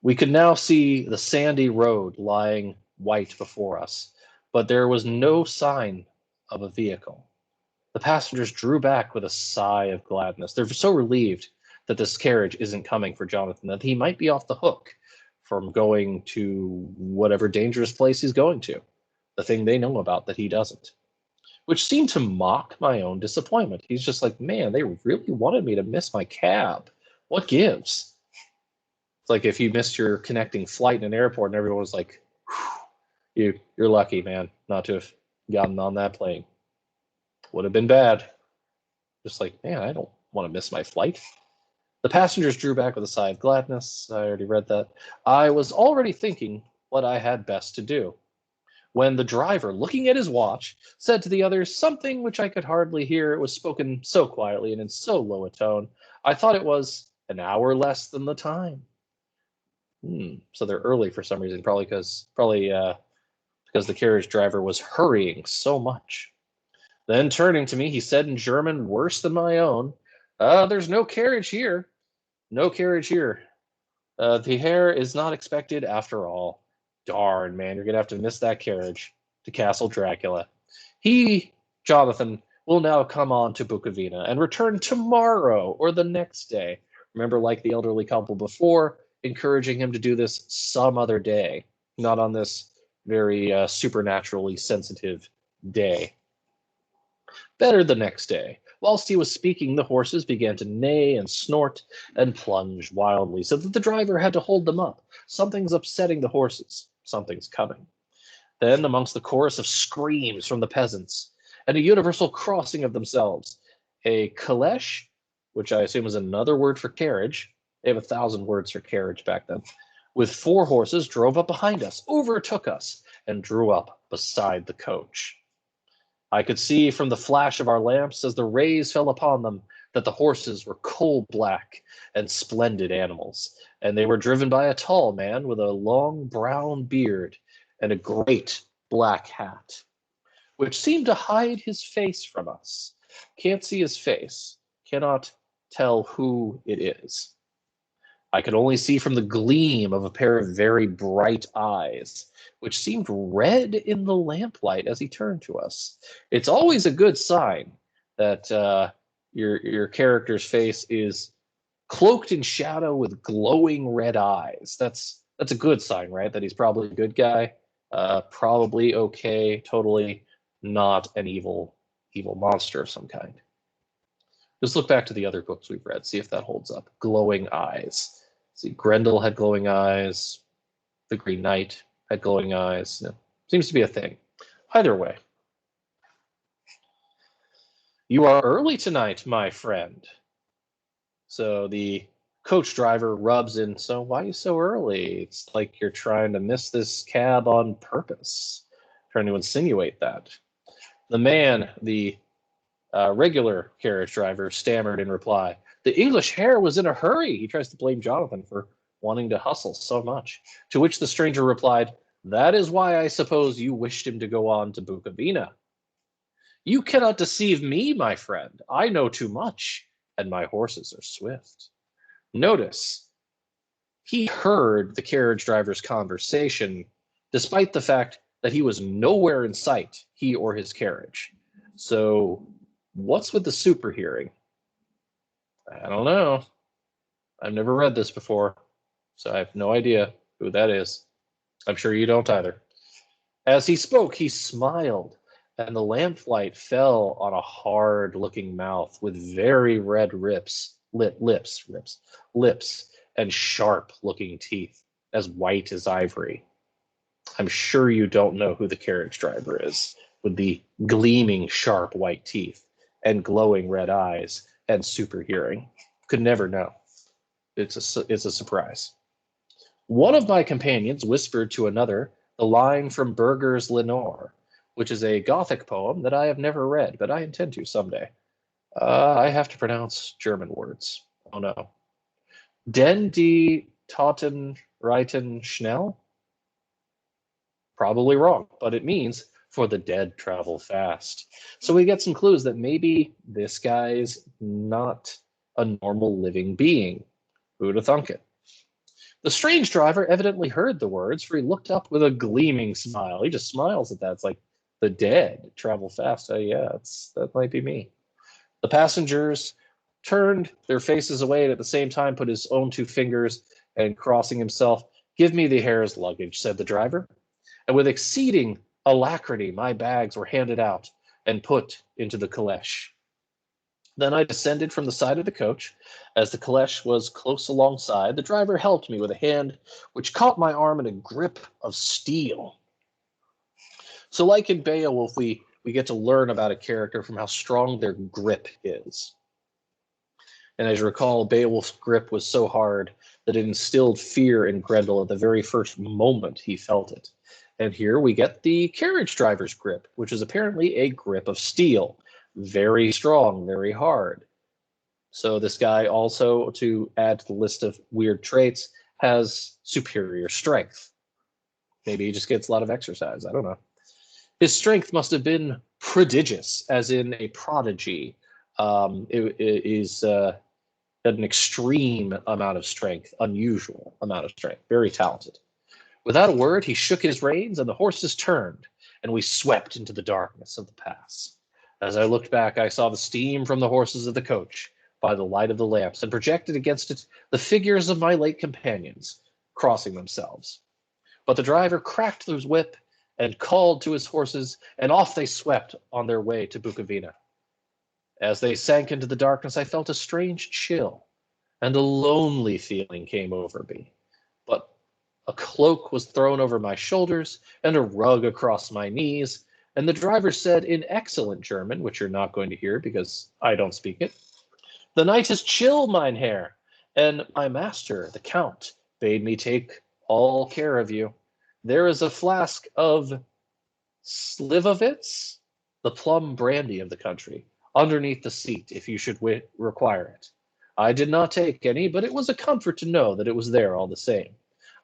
We could now see the sandy road lying white before us, but there was no sign of a vehicle. The passengers drew back with a sigh of gladness. They're so relieved that this carriage isn't coming for Jonathan, that he might be off the hook from going to whatever dangerous place he's going to, the thing they know about that he doesn't, which seemed to mock my own disappointment. He's just like, man, they really wanted me to miss my cab. What gives? It's like if you missed your connecting flight in an airport and everyone was like, you're lucky, man, not to have gotten on that plane. Would have been bad. Just like, man, I don't want to miss my flight. The passengers drew back with a sigh of gladness. I already read that. I was already thinking what I had best to do, when the driver, looking at his watch, said to the others something which I could hardly hear. It was spoken so quietly and in so low a tone, I thought it was an hour less than the time. So they're early for some reason, probably because the carriage driver was hurrying so much. Then turning to me, he said in German worse than my own, there's no carriage here. No carriage here. The Herr is not expected after all. Darn, man, you're going to have to miss that carriage to Castle Dracula. He, Jonathan, will now come on to Bukovina and return tomorrow or the next day. Remember, like the elderly couple before, encouraging him to do this some other day, not on this very supernaturally sensitive day. Better the next day. Whilst he was speaking, the horses began to neigh and snort and plunge wildly, so that the driver had to hold them up. Something's upsetting the horses. Something's coming. Then, amongst the chorus of screams from the peasants, and a universal crossing of themselves, a caleche, which I assume is another word for carriage. They have 1,000 words for carriage back then. With 4 horses, drove up behind us, overtook us, and drew up beside the coach. I could see from the flash of our lamps as the rays fell upon them that the horses were coal black and splendid animals, and they were driven by a tall man with a long brown beard and a great black hat, which seemed to hide his face from us. Can't see his face, cannot tell who it is. I could only see from the gleam of a pair of very bright eyes, which seemed red in the lamplight as he turned to us. It's always a good sign that your character's face is cloaked in shadow with glowing red eyes. That's a good sign, right? That he's probably a good guy, probably okay, totally not an evil monster of some kind. Just look back to the other books we've read, see if that holds up. Glowing eyes. See, Grendel had glowing eyes. The Green Knight had glowing eyes. Yeah, seems to be a thing. Either way. You are early tonight, my friend. So the coach driver rubs in, so why are you so early? It's like you're trying to miss this cab on purpose. Trying to insinuate that. The man, the regular carriage driver, stammered in reply. The English hare was in a hurry. He tries to blame Jonathan for wanting to hustle so much. To which the stranger replied, that is why I suppose you wished him to go on to Bukovina. You cannot deceive me, my friend. I know too much, and my horses are swift. Notice, he heard the carriage driver's conversation, despite the fact that he was nowhere in sight, he or his carriage. So what's with the super hearing? I don't know. I've never read this before, so I have no idea who that is. I'm sure you don't either. As he spoke, he smiled, and the lamplight fell on a hard-looking mouth with very red lips, and sharp-looking teeth, as white as ivory. I'm sure you don't know who the carriage driver is, with the gleaming, sharp white teeth and glowing red eyes and super hearing. Could never know. It's a surprise. One of my companions whispered to another the line from Berger's Lenore, which is a Gothic poem that I have never read, but I intend to someday. I have to pronounce German words. Oh no. Den die Toten reiten schnell? Probably wrong, but it means for the dead travel fast. So we get some clues that maybe this guy's not a normal living being. Who'd have thunk it? The strange driver evidently heard the words, for he looked up with a gleaming smile. He just smiles at that. It's like, the dead travel fast. Yeah, that might be me. The passengers turned their faces away and at the same time put his own 2 fingers and crossing himself, give me the hare's luggage, said the driver. And with exceeding alacrity, my bags were handed out and put into the caleche. Then I descended from the side of the coach. As the caleche was close alongside, the driver helped me with a hand which caught my arm in a grip of steel. So like in Beowulf, we get to learn about a character from how strong their grip is. And as you recall, Beowulf's grip was so hard that it instilled fear in Grendel at the very first moment he felt it. And here we get the carriage driver's grip, which is apparently a grip of steel. Very strong, very hard. So this guy also, to add to the list of weird traits, has superior strength. Maybe he just gets a lot of exercise. I don't know. His strength must have been prodigious, as in a prodigy. It is an extreme amount of strength, unusual amount of strength, very talented. Without a word, he shook his reins, and the horses turned, and we swept into the darkness of the pass. As I looked back, I saw the steam from the horses of the coach by the light of the lamps, and projected against it the figures of my late companions, crossing themselves. But the driver cracked his whip and called to his horses, and off they swept on their way to Bukovina. As they sank into the darkness, I felt a strange chill, and a lonely feeling came over me. But a cloak was thrown over my shoulders, and a rug across my knees, And the driver said in excellent German, which you're not going to hear because I don't speak it, "The night is chill, mein Herr, and my master, the Count, bade me take all care of you. There is a flask of Slivovitz, the plum brandy of the country, underneath the seat if you should require it. I did not take any, but it was a comfort to know that it was there all the same.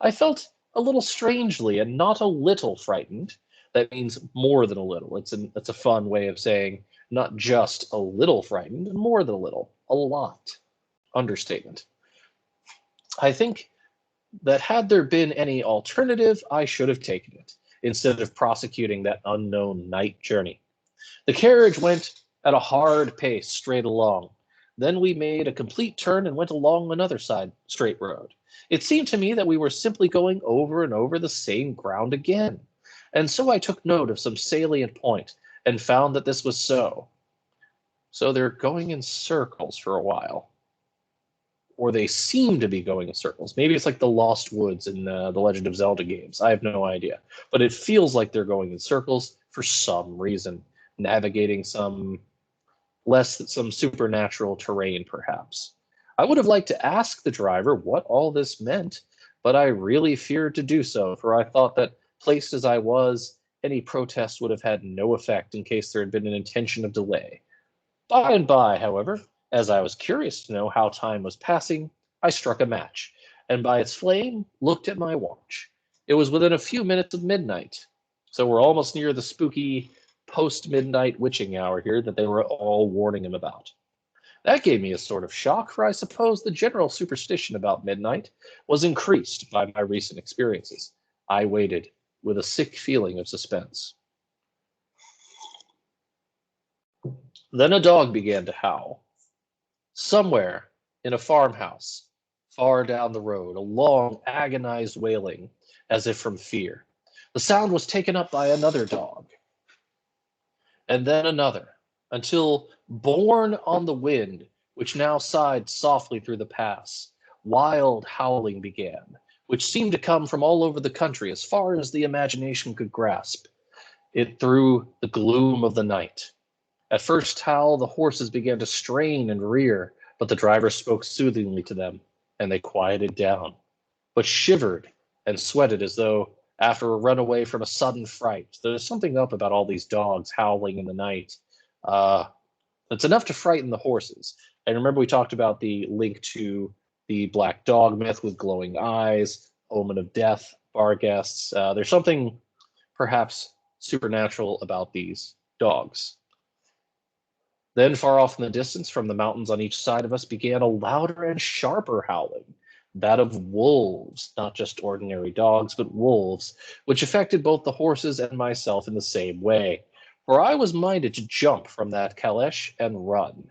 I felt a little strangely and not a little frightened. That means more than a little. It's a fun way of saying not just a little frightened, more than a little, a lot. Understatement. I think that had there been any alternative, I should have taken it, instead of prosecuting that unknown night journey. The carriage went at a hard pace straight along. Then we made a complete turn and went along another side straight road. It seemed to me that we were simply going over and over the same ground again. And so I took note of some salient point and found that this was so. So they're going in circles for a while. Or they seem to be going in circles. Maybe it's like the Lost Woods in the Legend of Zelda games. I have no idea. But it feels like they're going in circles for some reason, navigating some supernatural terrain, perhaps. I would have liked to ask the driver what all this meant, but I really feared to do so, for I thought that, placed as I was, any protest would have had no effect in case there had been an intention of delay. By and by, however, as I was curious to know how time was passing, I struck a match, and by its flame looked at my watch. It was within a few minutes of midnight, so we're almost near the spooky post-midnight witching hour here that they were all warning him about. That gave me a sort of shock, for I suppose the general superstition about midnight was increased by my recent experiences. I waited with a sick feeling of suspense. Then a dog began to howl. Somewhere in a farmhouse, far down the road, a long, agonized wailing, as if from fear. The sound was taken up by another dog, and then another, until, borne on the wind, which now sighed softly through the pass, wild howling began, which seemed to come from all over the country as far as the imagination could grasp it through the gloom of the night. At first howl, the horses began to strain and rear, but the driver spoke soothingly to them, and they quieted down, but shivered and sweated as though after a run away from a sudden fright. There's something up about all these dogs howling in the night. It's enough to frighten the horses. And remember, we talked about the link to the black dog myth with glowing eyes, omen of death, bar guests. There's something perhaps supernatural about these dogs. Then, far off in the distance, from the mountains on each side of us, began a louder and sharper howling, that of wolves, not just ordinary dogs, but wolves, which affected both the horses and myself in the same way, for I was minded to jump from that caleche and run,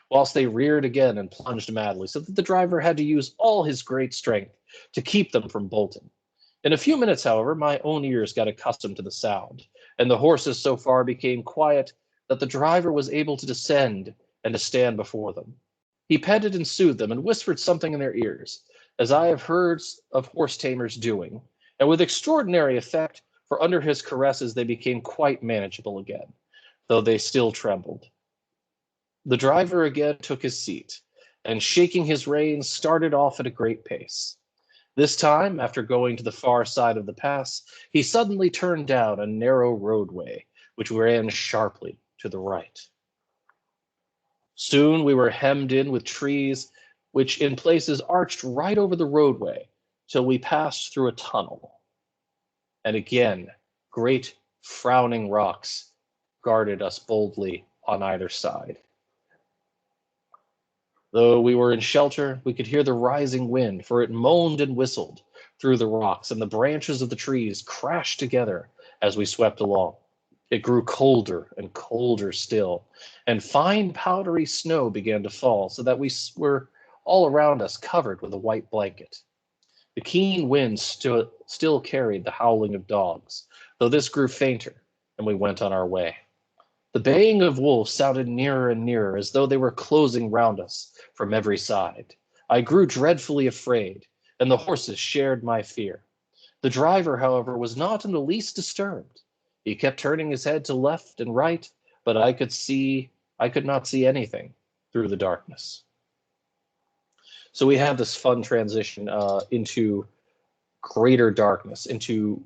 whilst they reared again and plunged madly, so that the driver had to use all his great strength to keep them from bolting. In a few minutes, however, my own ears got accustomed to the sound, and the horses so far became quiet that the driver was able to descend and to stand before them. He petted and soothed them and whispered something in their ears, as I have heard of horse tamers doing, and with extraordinary effect, for under his caresses they became quite manageable again, though they still trembled. The driver again took his seat, and shaking his reins, started off at a great pace. This time, after going to the far side of the pass, he suddenly turned down a narrow roadway, which ran sharply to the right. Soon we were hemmed in with trees, which in places arched right over the roadway, till we passed through a tunnel. And again, great frowning rocks guarded us boldly on either side. Though we were in shelter, we could hear the rising wind, for it moaned and whistled through the rocks, and the branches of the trees crashed together as we swept along. It grew colder and colder still, and fine powdery snow began to fall, so that we were all around us covered with a white blanket. The keen wind still carried the howling of dogs, though this grew fainter, and we went on our way. The baying of wolves sounded nearer and nearer, as though they were closing round us from every side. I grew dreadfully afraid, and the horses shared my fear. The driver, however, was not in the least disturbed. He kept turning his head to left and right, but I could not see anything through the darkness. So we have this fun transition into greater darkness, into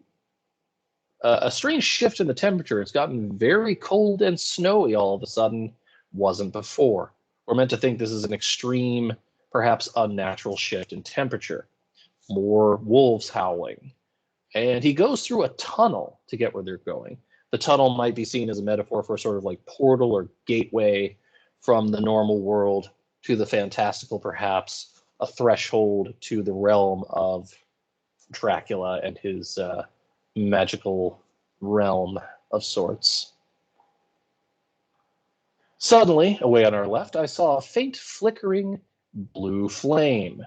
a strange shift in the temperature. It's gotten very cold and snowy all of a sudden, wasn't before. We're meant to think this is an extreme, perhaps unnatural shift in temperature. More wolves howling. And he goes through a tunnel to get where they're going. The tunnel might be seen as a metaphor for sort of like portal or gateway from the normal world to the fantastical, perhaps a threshold to the realm of Dracula and his magical realm of sorts. Suddenly, away on our left, I saw a faint flickering blue flame.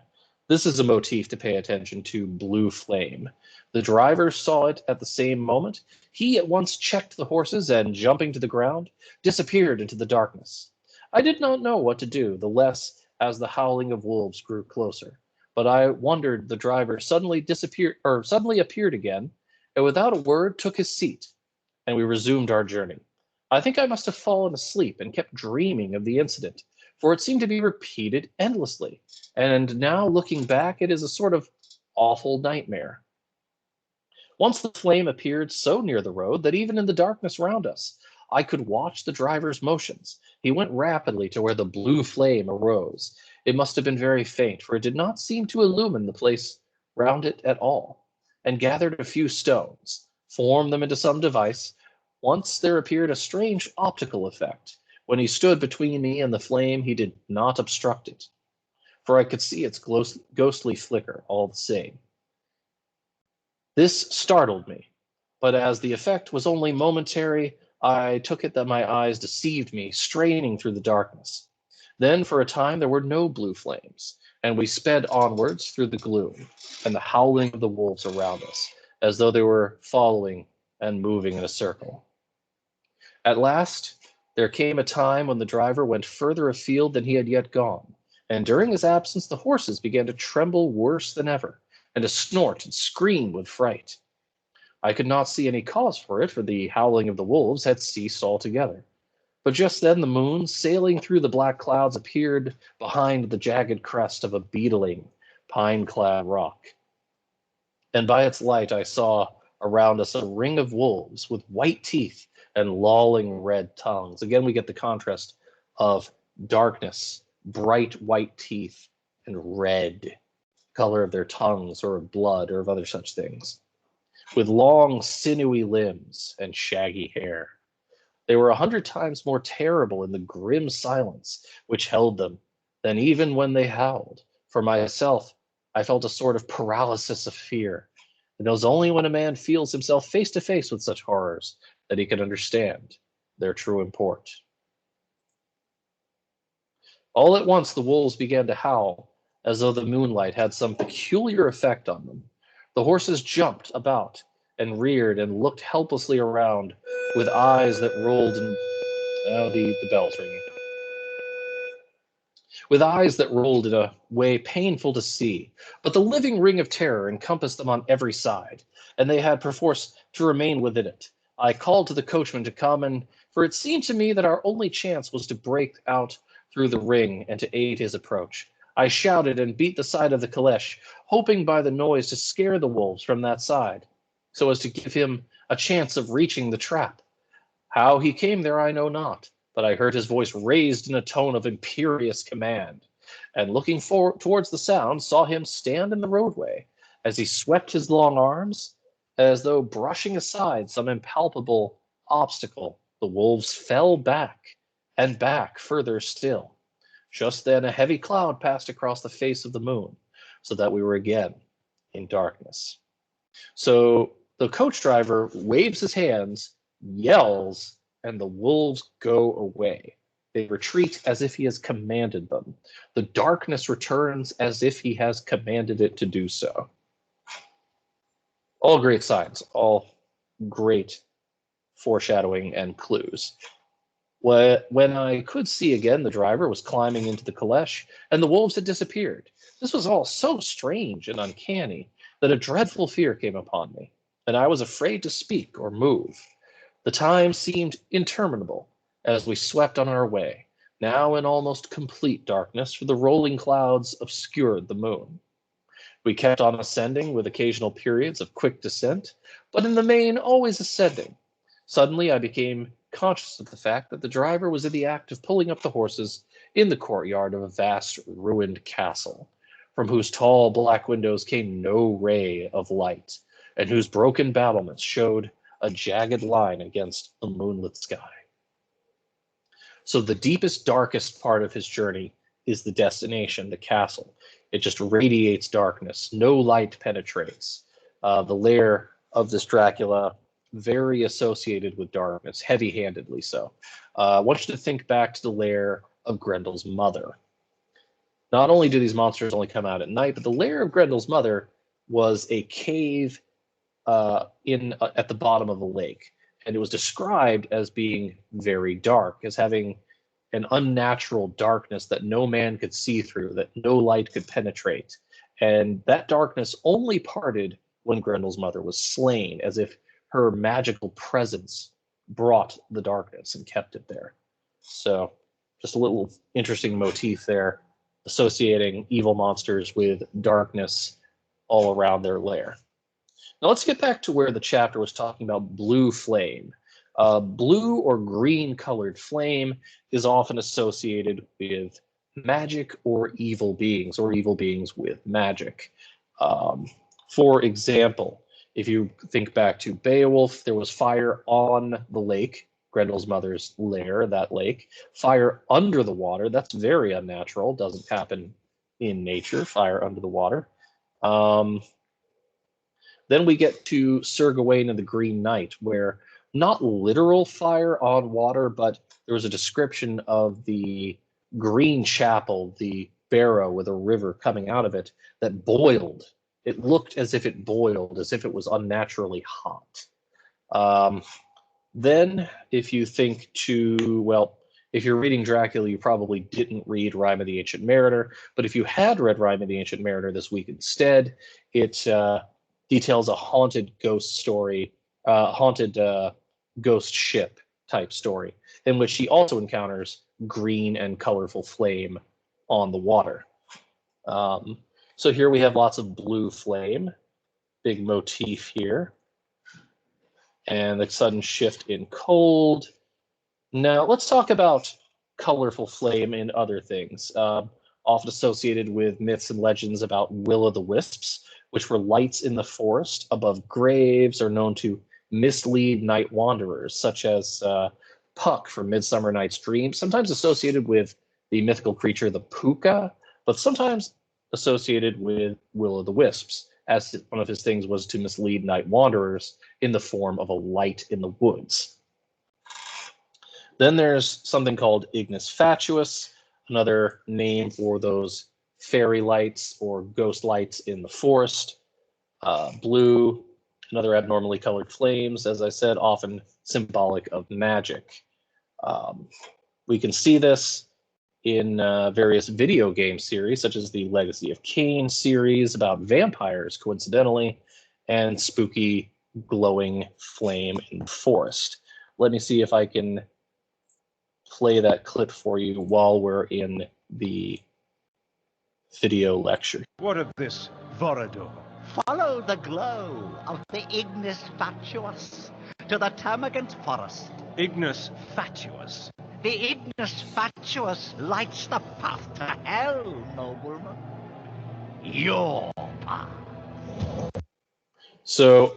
This is a motif to pay attention to, blue flame. The driver saw it at the same moment. He at once checked the horses and, jumping to the ground, disappeared into the darkness. I did not know what to do, the less as the howling of wolves grew closer. But I wondered the driver suddenly appeared again, and without a word took his seat, and we resumed our journey. I think I must have fallen asleep and kept dreaming of the incident, for it seemed to be repeated endlessly. And now looking back, it is a sort of awful nightmare. Once the flame appeared so near the road that even in the darkness round us, I could watch the driver's motions. He went rapidly to where the blue flame arose. It must have been very faint, for it did not seem to illumine the place round it at all, and gathered a few stones, formed them into some device. Once there appeared a strange optical effect. When he stood between me and the flame, he did not obstruct it, for I could see its ghostly flicker all the same. This startled me, but as the effect was only momentary, I took it that my eyes deceived me, straining through the darkness. Then, for a time, there were no blue flames, and we sped onwards through the gloom and the howling of the wolves around us, as though they were following and moving in a circle. At last, there came a time when the driver went further afield than he had yet gone, and during his absence the horses began to tremble worse than ever, and to snort and scream with fright. I could not see any cause for it, for the howling of the wolves had ceased altogether. But just then the moon, sailing through the black clouds, appeared behind the jagged crest of a beetling, pine-clad rock. And by its light I saw around us a ring of wolves with white teeth and lolling red tongues. Again, we get the contrast of darkness, bright white teeth, and red color of their tongues or of blood or of other such things, with long sinewy limbs and shaggy hair. They were 100 times more terrible in the grim silence which held them than even when they howled. For myself, I felt a sort of paralysis of fear. It was only when a man feels himself face to face with such horrors that he can understand their true import. All at once the wolves began to howl, as though the moonlight had some peculiar effect on them. The horses jumped about and reared and looked helplessly around with eyes that rolled in... Oh, the bell's ringing. With eyes that rolled in a way painful to see. But the living ring of terror encompassed them on every side, and they had perforce to remain within it. I called to the coachman to come, and for it seemed to me that our only chance was to break out through the ring and to aid his approach. I shouted and beat the side of the caleche, hoping by the noise to scare the wolves from that side, so as to give him a chance of reaching the trap. How he came there I know not, but I heard his voice raised in a tone of imperious command, and looking towards the sound, saw him stand in the roadway. As he swept his long arms, as though brushing aside some impalpable obstacle, the wolves fell back and back further still. Just then a heavy cloud passed across the face of the moon, so that we were again in darkness. So the coach driver waves his hands, yells, and the wolves go away. They retreat as if he has commanded them. The darkness returns as if he has commanded it to do so. All great signs, all great foreshadowing and clues. When I could see again, the driver was climbing into the caleche, and the wolves had disappeared. This was all so strange and uncanny that a dreadful fear came upon me, and I was afraid to speak or move. The time seemed interminable as we swept on our way, now in almost complete darkness, for the rolling clouds obscured the moon. We kept on ascending with occasional periods of quick descent, but in the main always ascending. Suddenly I became conscious of the fact that the driver was in the act of pulling up the horses in the courtyard of a vast ruined castle, from whose tall black windows came no ray of light, and whose broken battlements showed a jagged line against the moonlit sky. So the deepest, darkest part of his journey is the destination, the castle. It just radiates darkness. No light penetrates. The lair of this Dracula, very associated with darkness, heavy-handedly so. I want you to think back to the lair of Grendel's mother. Not only do these monsters only come out at night, but the lair of Grendel's mother was a cave at the bottom of a lake. And it was described as being very dark, as having an unnatural darkness that no man could see through, that no light could penetrate. And that darkness only parted when Grendel's mother was slain, as if her magical presence brought the darkness and kept it there. So just a little interesting motif there, associating evil monsters with darkness all around their lair. Now let's get back to where the chapter was talking about blue flame. Blue or green colored flame is often associated with magic or evil beings with magic. For example, if you think back to Beowulf, there was fire on the lake, Grendel's mother's lair, that lake. Fire under the water, that's very unnatural, doesn't happen in nature, fire under the water. Then we get to Sir Gawain and the Green Knight, where not literal fire on water, but there was a description of the green chapel, the barrow with a river coming out of it, that boiled. It looked as if it boiled, as if it was unnaturally hot. Then, if you think to, well, if you're reading Dracula, you probably didn't read Rime of the Ancient Mariner, but if you had read Rime of the Ancient Mariner this week instead, it details a haunted ghost story, haunted ghost ship type story, in which he also encounters green and colorful flame on the water. So here we have lots of blue flame, big motif here, and the sudden shift in cold. Now let's talk about colorful flame in other things, often associated with myths and legends about will-o'-the-wisps, which were lights in the forest above graves, or known to mislead night wanderers, such as Puck from Midsummer Night's Dream, sometimes associated with the mythical creature the puka, but sometimes associated with will-o'-the-wisps, as one of his things was to mislead night wanderers in the form of a light in the woods. Then there's something called ignis fatuus, another name for those fairy lights or ghost lights in the forest. Blue, another abnormally colored flames, as I said, often symbolic of magic. We can see this in various video game series, such as the Legacy of Kain series about vampires, coincidentally, and spooky glowing flame in the forest. Let me see if I can play that clip for you while we're in the video lecture. What of this, Vorador? Follow the glow of the ignis fatuus to the termagant forest. Ignis fatuus. The ignis fatuus lights the path to hell, nobleman. Your path. So,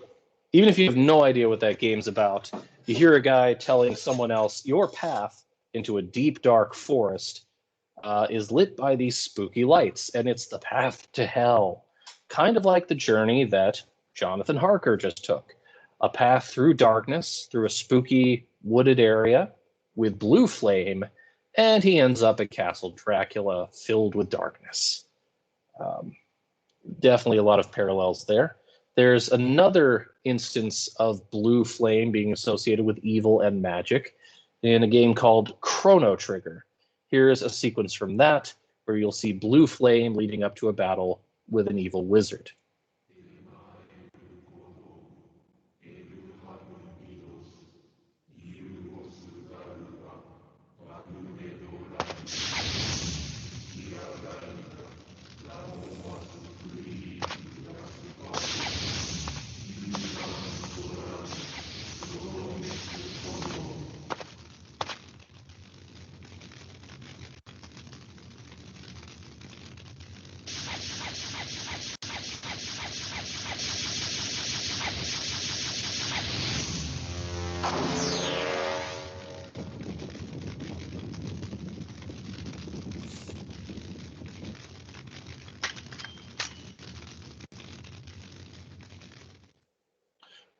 even if you have no idea what that game's about, you hear a guy telling someone else your path into a deep, dark forest is lit by these spooky lights, and it's the path to hell. Kind of like the journey that Jonathan Harker just took. A path through darkness, through a spooky wooded area with blue flame, and he ends up at Castle Dracula filled with darkness. Definitely a lot of parallels there. There's another instance of blue flame being associated with evil and magic in a game called Chrono Trigger. Here's a sequence from that where you'll see blue flame leading up to a battle with an evil wizard.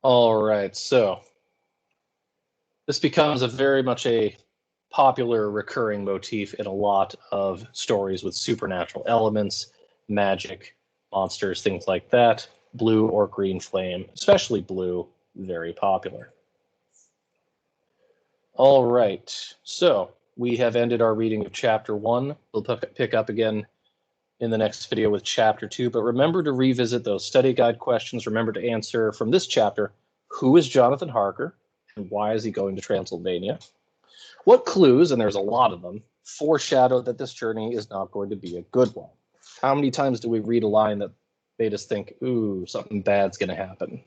All right, so this becomes very much a popular recurring motif in a lot of stories with supernatural elements, magic, monsters, things like that. Blue or green flame, especially blue, very popular. All right, so we have ended our reading of Chapter 1. We'll pick up again in the next video with Chapter 2, but remember to revisit those study guide questions. Remember to answer from this chapter, who is Jonathan Harker and why is he going to Transylvania? What clues, and there's a lot of them, foreshadow that this journey is not going to be a good one? How many times do we read a line that made us think, ooh, something bad's going to happen?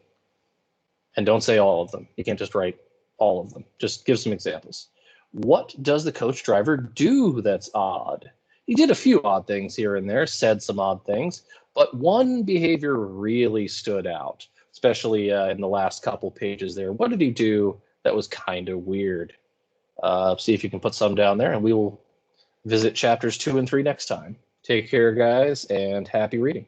And don't say all of them. You can't just write all of them. Just give some examples. What does the coach driver do that's odd? He did a few odd things here and there, said some odd things, but one behavior really stood out, especially in the last couple pages there. What did he do that was kind of weird? See if you can put some down there, and we will visit chapters 2 and 3 next time. Take care, guys, and happy reading.